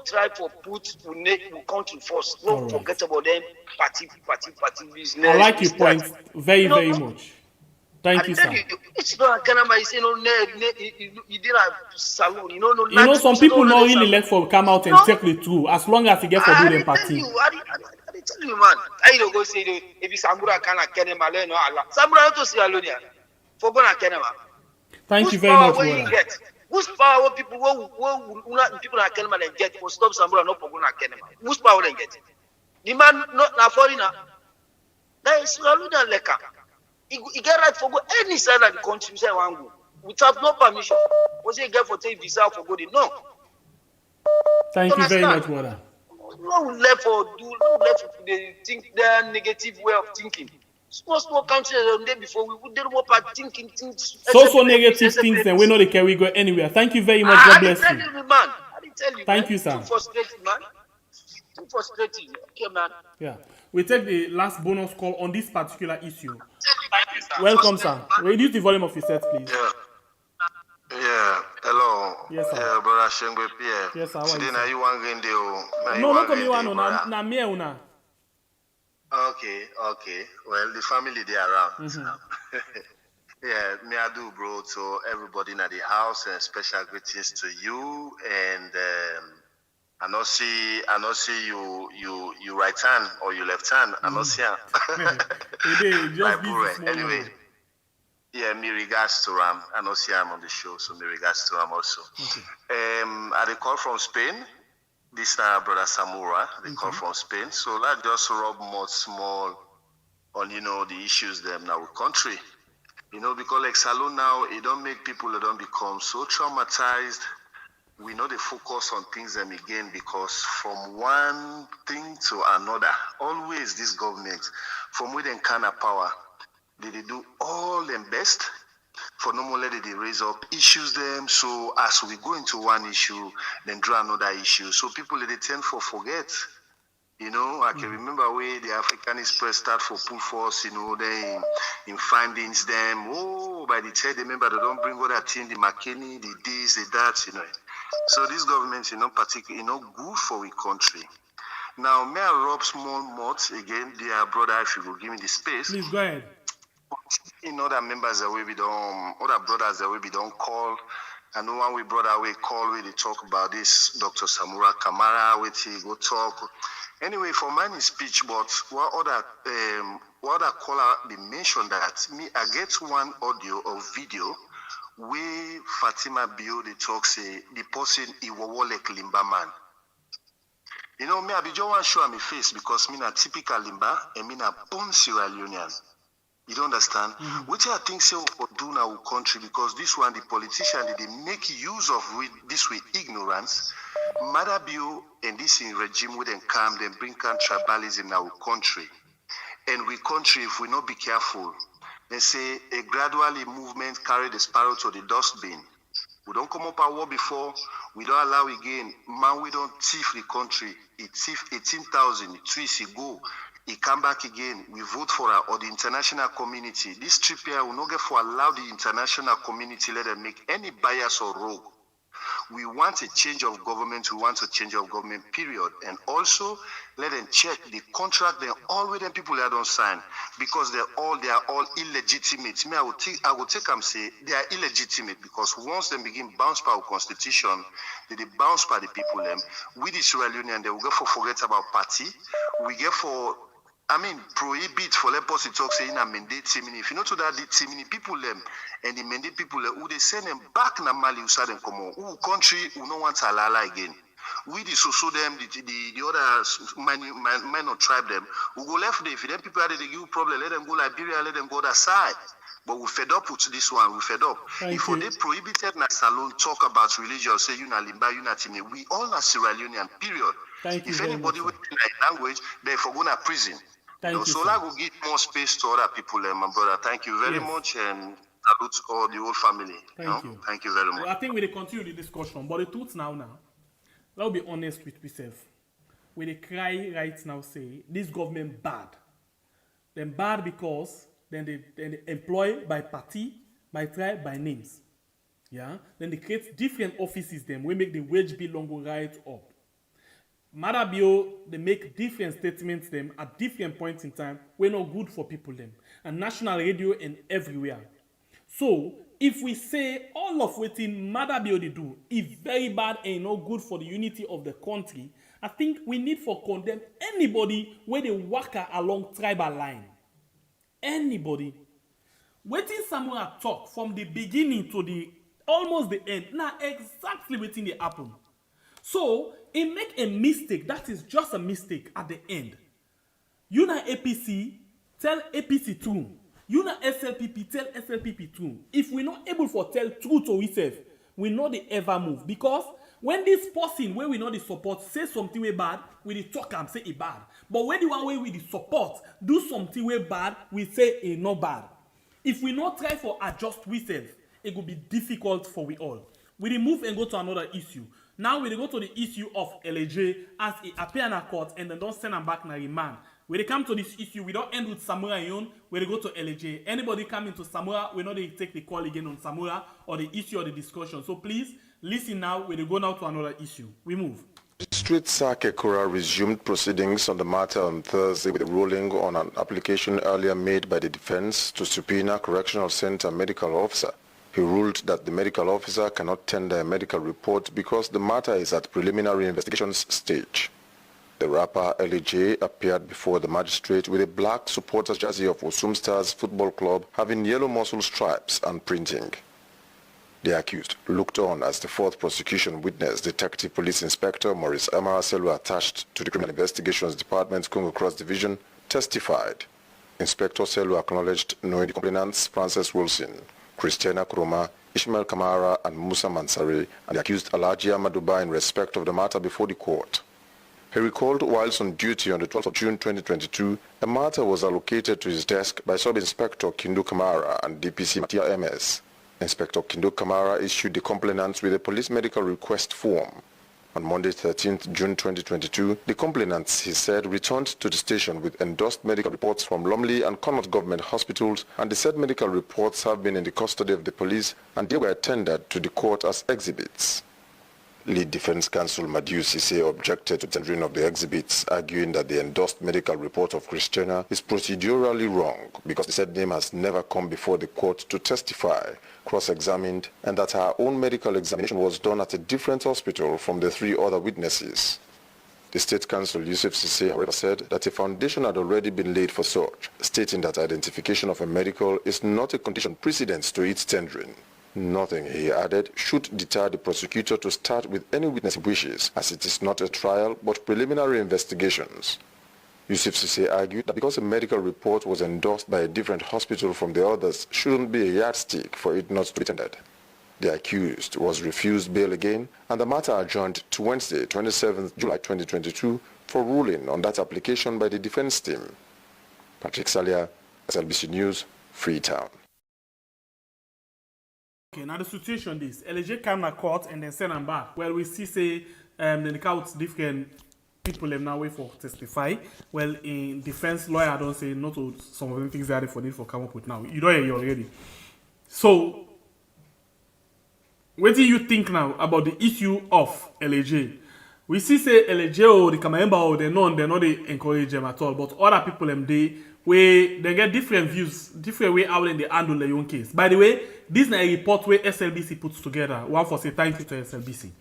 try to put country first. Don't forget about them party business. I like your point very much. Thank you, sir. It's not Canada. You did a salon. You know, some people not really let for come out and take the truth as long as you get for doing party. I tell you, man. I don't go say if Samura can Kenema, no Allah. Samura to Sierra Leone for gonna Kenema. Thank you very much, brother. Whose power people people are Kenema and get for stop Samura not for gonna Kenema? Whose power they get? The man not na foreigner. That is Sierra Leone leka. He get right for go any side of the country say one go without no permission. Was he get for take visa for go? No. Thank you very much, brother. No left for they think their negative way of thinking. Small countries on day before we would do more thinking things. So negative things and we know they carry go anywhere. Thank you very much. God bless you. I didn't tell you, Thank man. you, sir. Too frustrating, man. Too frustrating. Okay, man. Yeah. We take the last bonus call on this particular issue. Welcome, sir. Reduce the volume of your set, please. Yeah. Hello. Yes, sir. Yeah, brother Shengwe Pierre. Yes, sir. Today now you want to No, not me one. Na me una. Okay. Well, the family they around. Mm-hmm. Yeah, me I do, bro. To everybody in the house, and special greetings to you. And I not see you right hand or you left hand. I not see. Anyway, yeah, me regards to Ram. I not see him on the show, so me regards to Ram also. Okay. I they call from Spain. This time, brother Samura, they call from Spain. So let's just rub more small on the issues them now with country. Because like Salon now, it don't make people that don't become so traumatized. We know they focus on things them again because from one thing to another, always this government, from within kind of power, they do all them best for no more let they raise up issues them. So as we go into one issue, then draw another issue. So people they tend to forget. I can remember where the African Express start for pull force, they in findings them. Oh, by the time they remember they don't bring all that thing, the McKinney, the this, the that, So this government, particularly, good for the country. Now, may I rub small mots again, dear brother, if you will give me the space. Please go ahead. Other members that we other brothers that we don't call. I know one we brother we call we they talk about this Dr. Samura Kamara, which he go talk. Anyway, for many speech, but what other caller they mentioned that I get one audio or video where Fatima Bio they talk say the person Iwawolek Limba man. Me I be just want to show my face because me na typical Limba and me na born Sierra Leonean. You don't understand? Mm-hmm. Which I think so for do now country because this one the politician they make use of this with ignorance. Madabio and this in regime with them come, then bring tribalism in our country. And we country, if we not be careful, they say a gradually movement carry the sparrow to the dustbin. We don't come up our war before, we don't allow again. Man, we don't thief the country. It thief 18,000, it trees it go. He come back again, we vote for her or the international community. This trip here will not get for allow the international community let them make any bias or rogue. We want a change of government, period. And also let them check the contract, then all with them people that don't sign because they are all illegitimate. I will take them say they are illegitimate because once they begin bounce by our constitution, they bounce by the people them. With the Sierra Leone, they will go for forget about party. We get for prohibit for let us talk saying a mandate timini. If you know to that timini people them and the mandate people who they send them back na Mali who said them come on. Who country who no want to alala again. We the so them, the other minor tribe them, we go left there. If them people are they give you problem, let them go Liberia, let them go that side. But we fed up with this one, we fed up. If they prohibited na salon talk about religion, say you na Limba, you na Timi, we all are Sierra Leonean, period. If anybody with language, they for go to prison. So I will give more space to other people, my brother. Thank you very much, and salute all the whole family. Thank you very much. Well, I think we will continue the discussion, but the truth now, let's be honest with ourselves. We they cry right now, say this government bad. Them bad because then they employ by party, by tribe, by names. Yeah. Then they create different offices. Them we make the wage bill long go right up. Madabio, they make different statements them at different points in time. We're not good for people them. And national radio and everywhere. So, if we say all of what in Madabio they do is very bad and not good for the unity of the country, I think we need for condemn anybody where they work along tribal line. Anybody. Waiting Samura talk from the beginning to the almost the end. Now exactly waiting they happen. So, it make a mistake, that is just a mistake at the end. You na APC, tell APC true. You na SLPP, tell SLPP true. If we're not able to tell truth to ourselves, we know they ever move. Because when this person, where we know the support, say something way bad, we the talk and say it bad. But when the one way we the support, do something way bad, we say it not bad. If we not try for adjust ourselves, it will be difficult for we all. We move and go to another issue. Now we go to the issue of LJ as it appear in a court and then don't send them back na remand. When they come to this issue, we don't end with Samura Yon, we go to LJ. Anybody come into Samura, we know they take the call again on Samura or the issue or the discussion. So please listen now, we go now to another issue. We move. Magistrate Sakekura resumed proceedings on the matter on Thursday with a ruling on an application earlier made by the defense to subpoena Correctional Center medical officer. He ruled that the medical officer cannot tender a medical report because the matter is at preliminary investigations stage. The rapper LJ appeared before the magistrate with a black supporters jersey of Osum Stars Football Club having yellow muscle stripes and printing. The accused looked on as the fourth prosecution witness, Detective Police Inspector Maurice Amaraselu, attached to the Criminal Investigations Department, Congo Cross Division, testified. Inspector Selu acknowledged knowing the complainants Frances Wilson, Christiana Kuroma, Ishmael Kamara, and Musa Mansari, and the accused Alaji Amaduba in respect of the matter before the court. He recalled whilst on duty on the 12th of June 2022, a matter was allocated to his desk by Sub-Inspector Kindu Kamara and DPC Matia MS. Inspector Kindu Kamara issued the complainants with a police medical request form. On Monday 13th June 2022, the complainants, he said, returned to the station with endorsed medical reports from Lumley and Connaught government hospitals, and the said medical reports have been in the custody of the police and they were tendered to the court as exhibits. Lead Defense Counsel Madiu Sise objected to tendering of the exhibits, arguing that the endorsed medical report of Christiana is procedurally wrong because the said name has never come before the court to testify, cross-examined, and that her own medical examination was done at a different hospital from the three other witnesses. The State Counsel Yusuf Sise, however, said that a foundation had already been laid for such, stating that identification of a medical is not a condition precedent to its tendering. Nothing, he added, should deter the prosecutor to start with any witness wishes, as it is not a trial but preliminary investigations. Yusuf Sise argued that because a medical report was endorsed by a different hospital from the others shouldn't be a yardstick for it not to be tendered. The accused was refused bail again, and the matter adjourned to Wednesday, 27th July 2022, for ruling on that application by the defense team. Patrick Salia, SLBC News, Freetown. Okay, now the situation is LJ came to court and then send them back. Well, we see say then the court different people have now wait for testify. Well, in defense lawyer don't say not to some of the things that for need for come up with now. You don't hear you already. So what do you think now about the issue of LJ? We see say LJ or the Kamemba or they not they encourage them at all, but other people them they get different views, different way how they handle their own case. By the way, this is a report where SLBC puts together. One for say thank you to SLBC.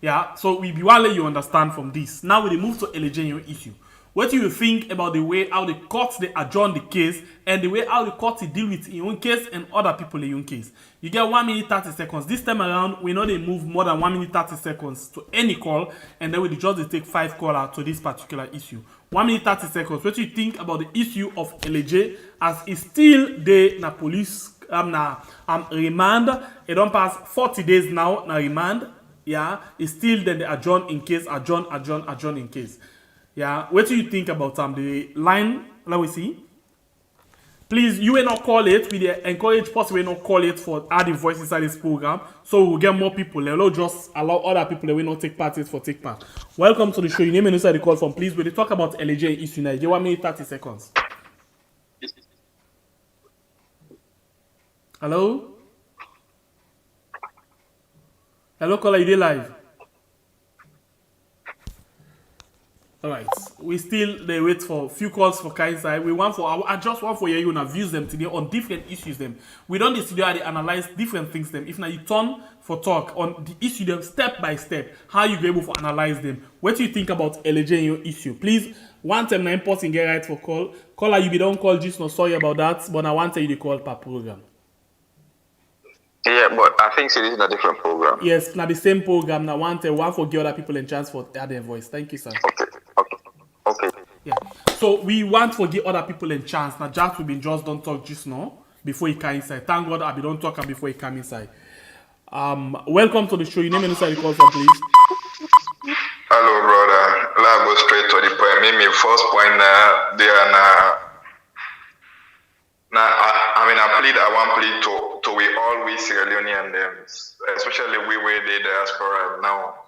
Yeah, so we want to let you understand from this. Now we move to LJ issue. What do you think about the way how the courts they adjourn the case and the way how the courts they deal with your own case and other people in your own case? You get 1 minute 30 seconds. This time around, we know they move more than 1 minute 30 seconds to any call, and then we just they take 5 callers to this particular issue. 1 minute 30 seconds. What do you think about the issue of LJ as it's still the na police remand? It don't pass 40 days now na remand. Yeah, it's still then they adjourn in case, adjourn in case. Yeah, what do you think about the line? Let me see. Please, you will not call it. We encourage possibly not call it for adding voice inside this program, so we'll get more people. We'll just allow other people that will not take part for take part. Welcome to the show. Your name and inside the call from. Please, when they talk about LJ issue now, you 1 minute 30 seconds. Hello. Hello, caller, you dey live. Alright, we still they wait for few calls for Kaisai. We want for I just want for you to views them today on different issues them. We don't need to analyze different things them. If now you turn for talk on the issue them step by step, how you be able to analyze them. What do you think about LJ in your issue? Please, 1 person get right for call. Caller, you be don't call just no sorry about that, but I want you to call per program. Yeah, but I think it is in a different program. Yes, now the same program. Now one for give other people a chance for add their voice. Thank you, sir. Okay. Yeah. So we want to give other people a chance. Now just we been just don't talk just now before he come inside. Thank God I be don't talk before he come inside. Welcome to the show. Your name and inside the call from, please. Hello, brother. Let's go straight to the point. Maybe first point there now. Now, I want plead to we all we Sierra Leone and them, especially we the diaspora now.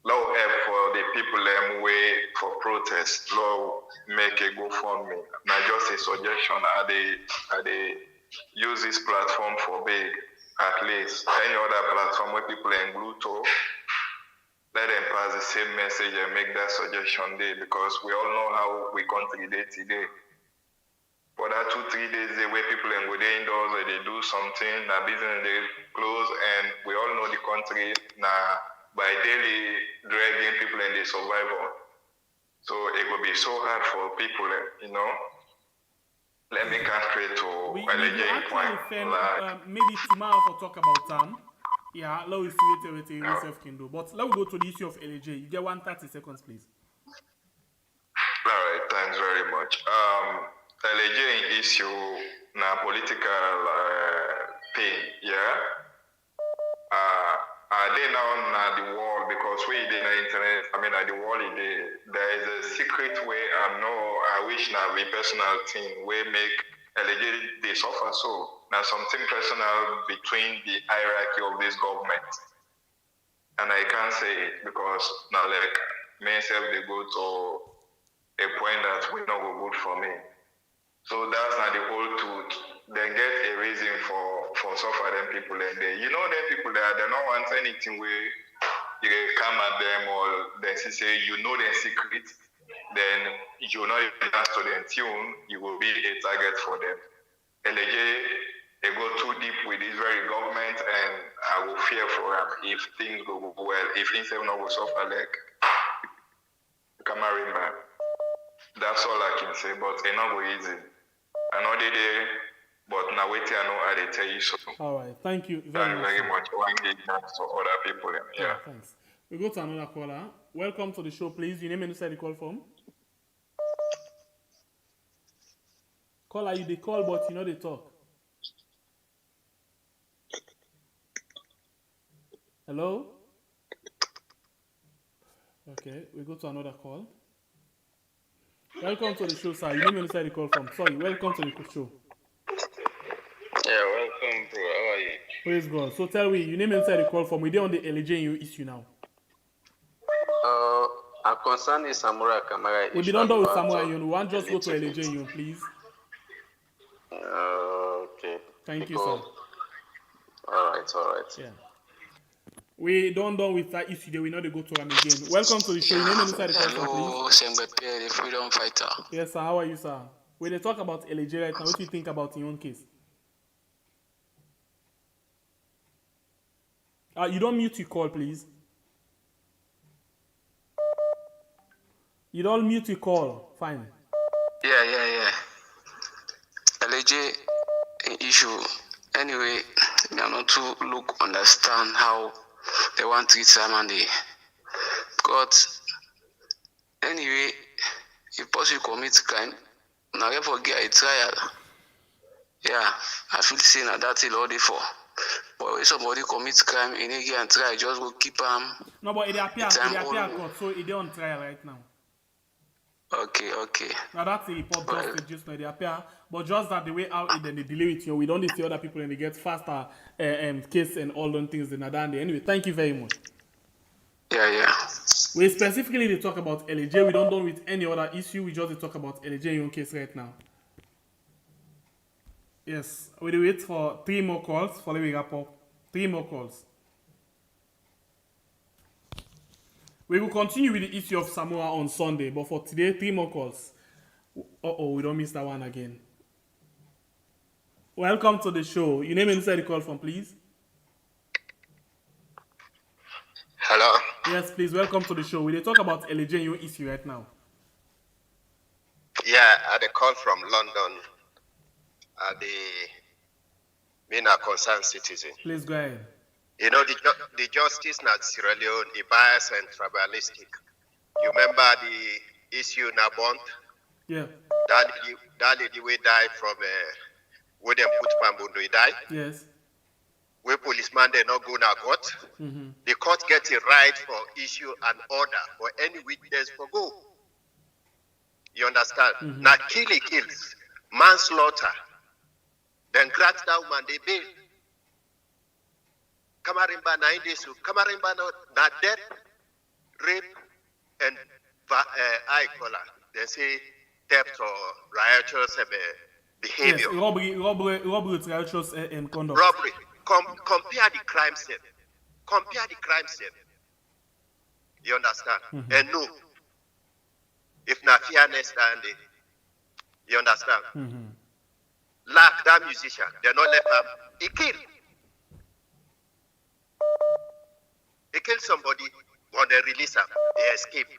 Law help for the people them way for protest. Law make a go for me. Now just a suggestion. Are they use this platform for big at least any other platform where people are glued to. Let them pass the same message and make that suggestion there because we all know how we country day today. For that 2-3 days the way people go there indoors where they do something, now business they close, and we all know the country now by daily dragging people in the survival. So it will be so hard for people, you know. Let me come straight to LJ point. Maybe tomorrow for talk about yeah, let us see what yourself can do. But let me go to the issue of LJ. You get 130 seconds, please. All right, thanks very much. LJ issue na political pain, yeah. They now the wall because we did the internet. At the wall there is a secret way. I wish now the personal thing we make LJ they suffer so. Now something personal between the hierarchy of this government, and I can't say it because now like myself they go to a point that we not go good for me. So that's not the whole truth. They get a reason for suffer them people and they them people there they don't want anything where you come at them or they say their secret, then you know if you dance to their tune, you will be a target for them. LJ they go too deep with this very government and I will fear for them if things go well, if things not will suffer like Remand. That's all I can say, but it's not go easy. I know they there, but now wait till I know how they tell you so. All right, thank you very much. One day to other people. Yeah. Thanks. We go to another caller. Welcome to the show, please. Your name and inside the call from. Caller, you they call, but you know they talk. Hello? Okay, we go to another call. Welcome to the show, sir. You name and inside the call from. Sorry, welcome to the show. Yeah, welcome, bro. How are you? Praise God. So tell me, you name and inside the call from. We there on the LJ you issue now. Our concern is Samura Kamara. We be done with Samura. You want just go to LJ you, please. Okay. Thank you, sir. All right. Yeah. We don't done with that issue. We know they go to them again. Welcome to the show. Your name and inside the call from, please. Hello, the freedom fighter. Yes, sir. How are you, sir? When they talk about LJ right now, what do you think about your own case? You don't mute your call, please. You don't mute your call. Fine. Yeah. LJ issue. Anyway, me not to understand how they want to treat Simon Day. Because anyway, if possible commit crime, now forget a trial. Yeah, I feel saying that that's all day for. But if somebody commits crime in a and try, just go keep No, but it appear court, so it on trial right now. Okay. Now that's the report just just now, they appear, but just that the way out it then they delay it, we don't see other people and they get faster case and all those things than done. Anyway, thank you very much. Yeah. We specifically they talk about LJ. We don't do with any other issue. We just talk about LJ in your case right now. Yes, we wait for 3 more calls for the wrap up. 3 more calls. We will continue with the issue of Samura on Sunday, but for today, 3 more calls. We don't miss that one again. Welcome to the show. Your name inside the call from, please. Hello. Yes, please. Welcome to the show. We talk about LJ in your issue right now. Yeah, I had a call from London. Being a concerned citizen. Please go ahead. You know, the justice in Sierra Leone is biased and tribalistic. You remember the issue in Bond? Yeah. That lady we died from where them put Mambundo, he died. Yes. Where policeman they not go to court. Mm-hmm. The court gets a right for issue an order for any witness for go. You understand? Mm-hmm. Now kills, manslaughter. Then grant that woman they bail. Kamarimba na indesu. Kamarimba na death, rape, and I call her. They say theft or riotous behavior. Yes, robbery with riotous and conduct. Robbery. Compare the crime scene. Compare the crime scene. You understand? Mm-hmm. And no. If not fairness standing. You understand? Mm-hmm. Like that musician, they not let him. He killed somebody, when they release him, they escape.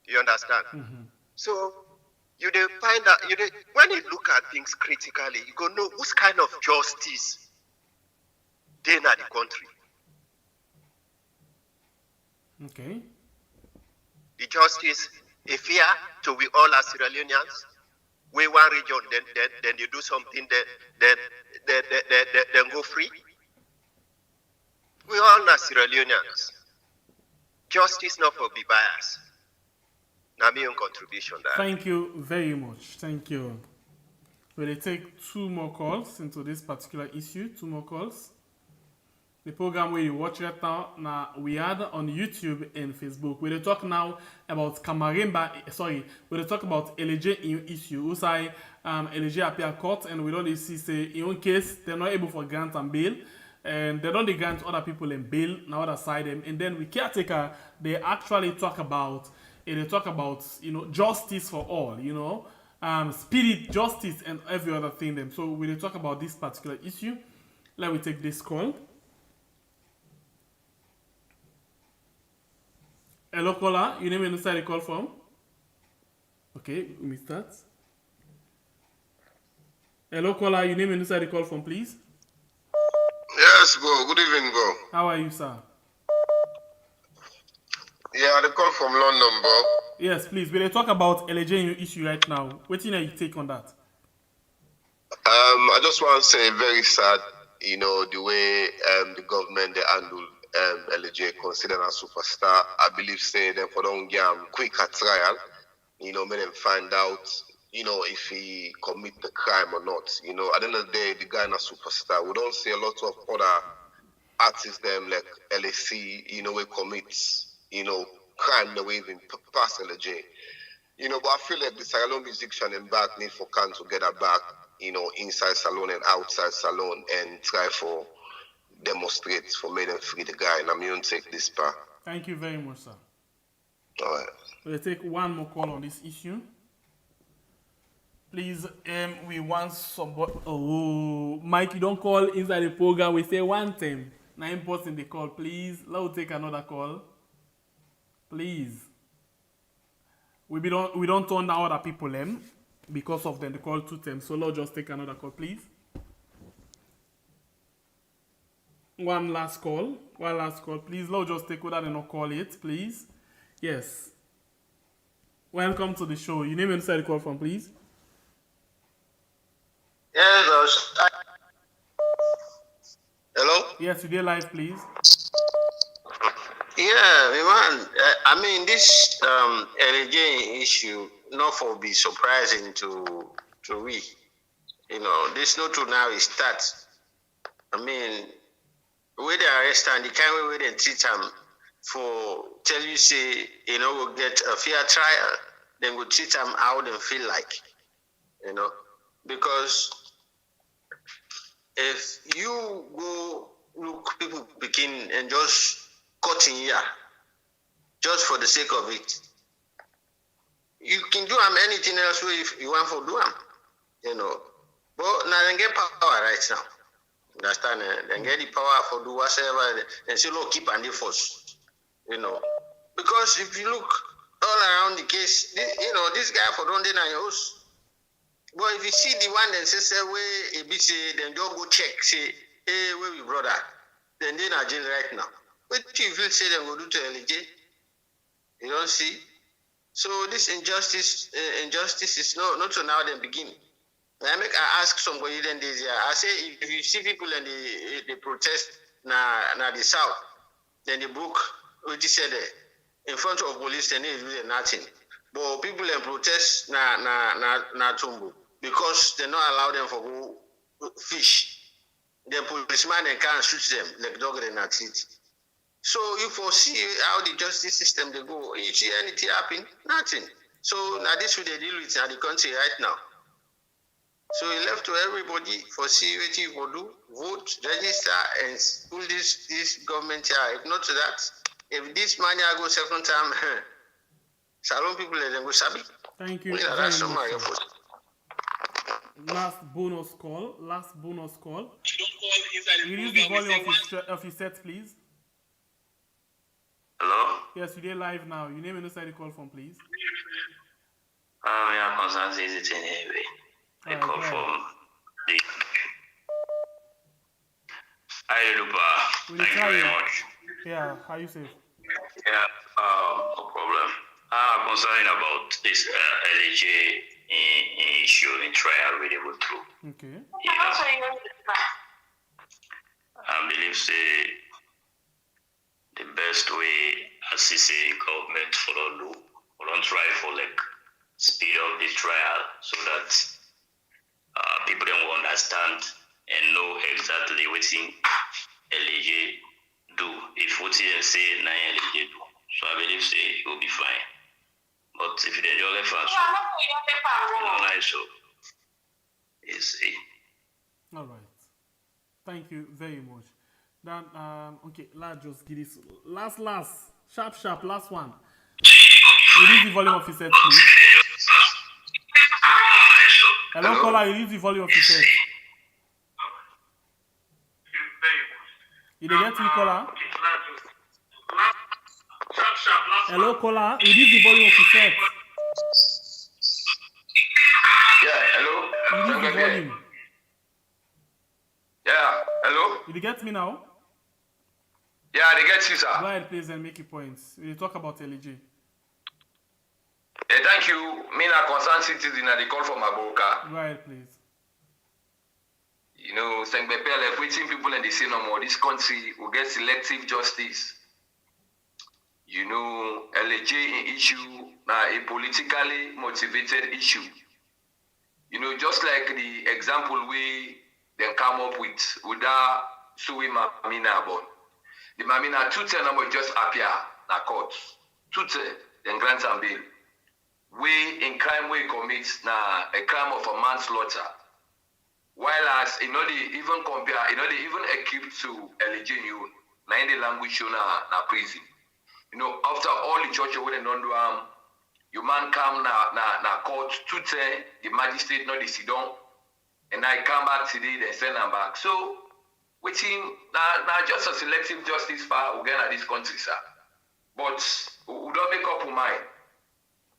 You understand? Mm-hmm. So you find out when you look at things critically, you go know whose kind of justice they in the country. Okay. The justice, if fear to we all as Sierra Leoneans. We one region, then you do something, then go free. We all are Sierra Leoneans. Justice not for be biased. Now my own contribution there. Thank you very much. Thank you. We'll take 2 more calls into this particular issue. 2 more calls. The program where you watch right now, we had on YouTube and Facebook. We'll talk now about we'll talk about LJ in your issue. We say LJ appear court and we don't see say in your case they're not able for grant and bail. And they don't grant other people in bail, now other side them. And then we caretaker, they actually talk about justice for all, spirit, justice, and every other thing. Them. So we'll talk about this particular issue. Let me take this call. Hello, caller. Your name and inside the call from? Okay, let me start. Hello, caller. Your name and inside the call from, please. Yes, bro. Good evening, bro. How are you, sir? Yeah, the call from London, bro. Yes, please. We'll talk about LJ in your issue right now. What do you take on that? I just want to say very sad, the way the government they handle LJ considered a superstar. I believe say them for don't get quick at trial, make them find out, if he commit the crime or not. At the end of the day, the guy is a superstar. We don't see a lot of other artists them like LAC, we commits, crime the way even past LJ. But I feel like the Sierra Leone musician and back need for can to get her back, inside salon and outside salon and try for demonstrate for me them free the guy, and I'm going to take this part. Thank you very much, sir. All right. We'll take 1 more call on this issue. Please, we want somebody. Oh, Mike, you don't call inside the program. We say 1 time. 9 in the call, please. Let's take another call. Please. We don't turn down other people because of them. They call 2 terms. So let's just take another call, please. One last call, please. Let's just take whether they not call it, please. Yes. Welcome to the show. Your name and inside the call from, please. Yes, hello? Yes, you did live, please. Yeah, man. I mean, this LJ issue not for be surprising to we. You know, this not to now is start. I mean, where they arrest and the kind way they treat them for tell you say you know will get a fair trial, then will treat them how they feel like. You know, because if you go look people begin and just cut in here just for the sake of it, you can do them anything else if you want to do them, you know. But now they get power right now. Understand? They get the power for do whatever and say, look, keep and force, you know. Because if you look all around the case, you know, this guy for don't deny your host. But if you see the one that says way ABC, then don't go check, say, hey, where we brother, then they're not jail right now. What if you say they go do to LJ? You don't see? So this injustice is not to now then begin. I ask somebody then this year, I say if you see people and they protest na the south, then the book which said in front of police then they do nothing. But people in protest na tumbo because they not allow them for go fish. The policeman they can't shoot them like dog they not treat. So you foresee how the justice system they go. You see anything happen? Nothing. So now this will they deal with in the country right now. So it left to everybody for see what you will do, vote, register, and pull this government here. If not to that, if this money I go second time, Salon people let them go sabi. Thank you. Yeah, that's some my effort. Last bonus call. Release the volume of your set, please. Hello? Yes, you are live now. Your name and inside the call from, please. Yeah, concern is it anyway. I call from the. Hi, Lupa. Thank you very much. Yeah, how you say? Yeah, no problem. I'm concerned about this LJ issue in trial we go through. Okay. You know, I believe say the best way as CC government follow try for like speed up the trial so that people don't understand and know exactly what LJ do. If what they say na LJ do, so I believe say it will be fine. But if they don't let us, so it's all right. Thank you very much. Then okay, let's just give this last sharp last one. Release the volume of your set, please. Hello, caller. Release the volume of your set. You did get me, caller? Hello, caller. Release the volume of your set. Yeah, hello. Release the volume. Yeah, hello. You get me now? Yeah, they get you, sir. Go ahead, please, and make your points. We'll talk about LG. Thank you. Me na concerned citizen and they call for Maboka. Go ahead, please. You know, like waiting people and they say no more. This country will get selective justice. You know, LJ issue now a politically motivated issue. You know, just like the example we then come up with that suing Mamina about. The Mamina 210 number just appear na court. 210 then grant and bail. We in crime we commit na a crime of a manslaughter. While as you know they even compare, you know they even equipped to LJ new na in the language show na prison. You know, after all the church we don't do you man come na court 210 the magistrate not the sit down. And I come back today, they send them back. So, with him, now just a selective justice for again at this country, sir. But we don't make up our mind.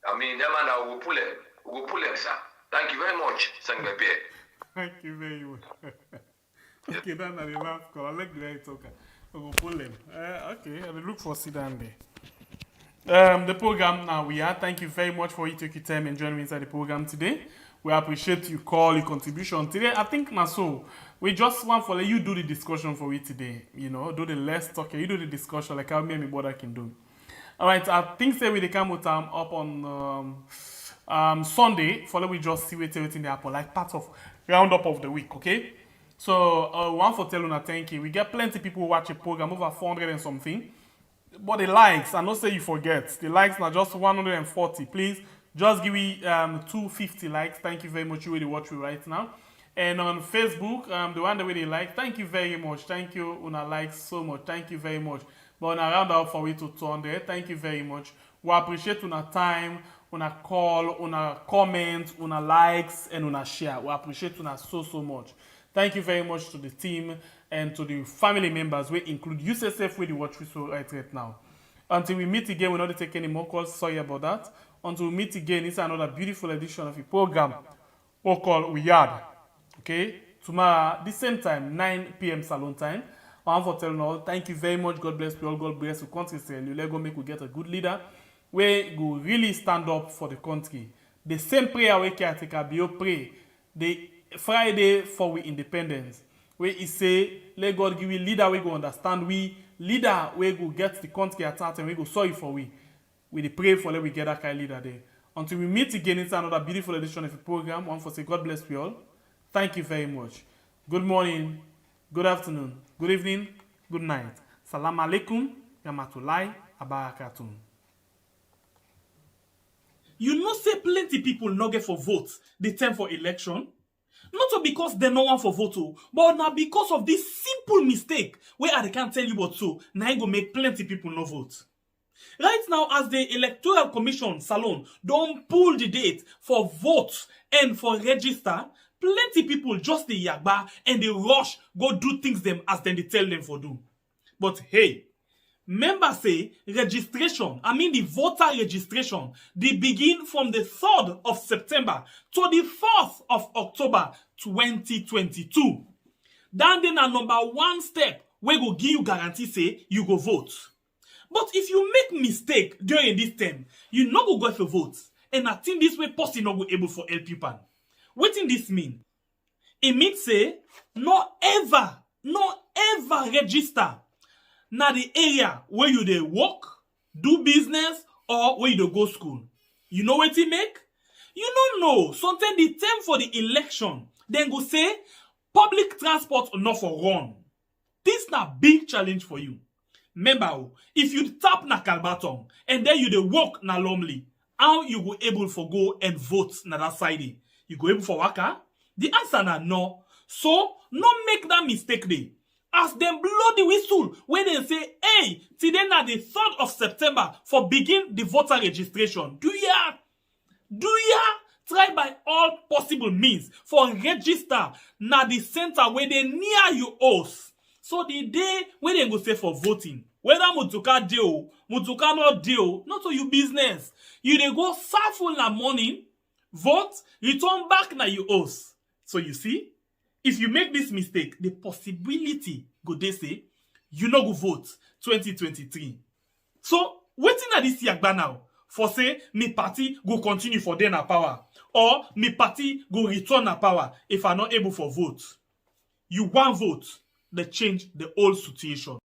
I mean, that man will pull him. We'll pull him, sir. Thank you very much, Sangbepe. Thank you very much. Okay, that's not the last call. I like the way you talk. We'll pull him. Okay, I will look for sit down there. The program now we are. Thank you very much for you taking your time and joining me inside the program today. We appreciate your call, your contribution today. I think Maso, we just want for you do the discussion for you today. You know, do the less talking. You do the discussion like how many brother can do. All right, I think say we come with up on Sunday. For we just see what everything they happen like part of roundup of the week. Okay. So one for telling a thank you. We get plenty people who watch the program, over 400 and something. But the likes, I not say you forget. The likes are just 140. Please just give me 250 likes. Thank you very much. You really watch me right now. And on Facebook, the one that really like, thank you very much. Thank you, Una likes so much. Thank you very much. But on a round up for we to 200. Thank you very much. We appreciate Una time, Una call, Una comment, Una likes, and Una share. We appreciate Una so much. Thank you very much to the team and to the family members. We include USSF with the watch we so right now. Until we meet again, we're not take any more calls. Sorry about that. Until we meet again, it's another beautiful edition of the program we call Weird. Okay? Tomorrow, the same time, 9 p.m. Salon time. I'm for telling all, thank you very much. God bless you all. God bless the country. Let's go make we get a good leader. We go really stand up for the country. The same prayer we can take a pray. The Friday for we independence. Where he say, let God give we leader we go understand we leader we go get the country attacked and we go sorry for we. We pray for let we get that kind of leader there. Until we meet again, it's another beautiful edition of the program. One for say God bless you all. Thank you very much. Good morning, good afternoon, good evening, good night. Salam alaikum, yamatulai, abarakatun. You know say plenty people no get for votes the time for election. Not because they no want for vote, but now because of this simple mistake where I can't tell you what so, now I go make plenty people no vote. Right now, as the Electoral Commission Salon don't pull the date for vote and for register, plenty people just the yagba and they rush go do things them as then they tell them for do. But hey, members say registration, the voter registration, they begin from the 3rd of September to the 4th of October 2022. Then a number one step we go give you guarantee say you go vote. But if you make mistake during this time, you no go for vote. And I think this way person no go able for help people. What in this mean? It means say no ever register na the area where you dey work, do business, or where you dey go school. You know what it make? You don't know. Sometimes the time for the election, then go say public transport not for run. This na big challenge for you. Remember, if you tap na Kalbaton and then you dey work na Lomley, how you go able for go and vote na that side? You go able for waka? The answer na no. So, no make that mistake there. As them blow the whistle when they say, hey, today na the 3rd of September for begin the voter registration. Do ya try by all possible means for register na the center where they near you house. So the day when they go say for voting, whether Mutuka deal, Mutuka not deal, not to you business. You dey go serve na morning, vote, return back na you house. So you see, if you make this mistake, the possibility go they say you no go vote 2023. So waiting at this yagba now for say me party go continue for then na power or me party go return na power if I not able for vote. You want vote, they change the whole situation.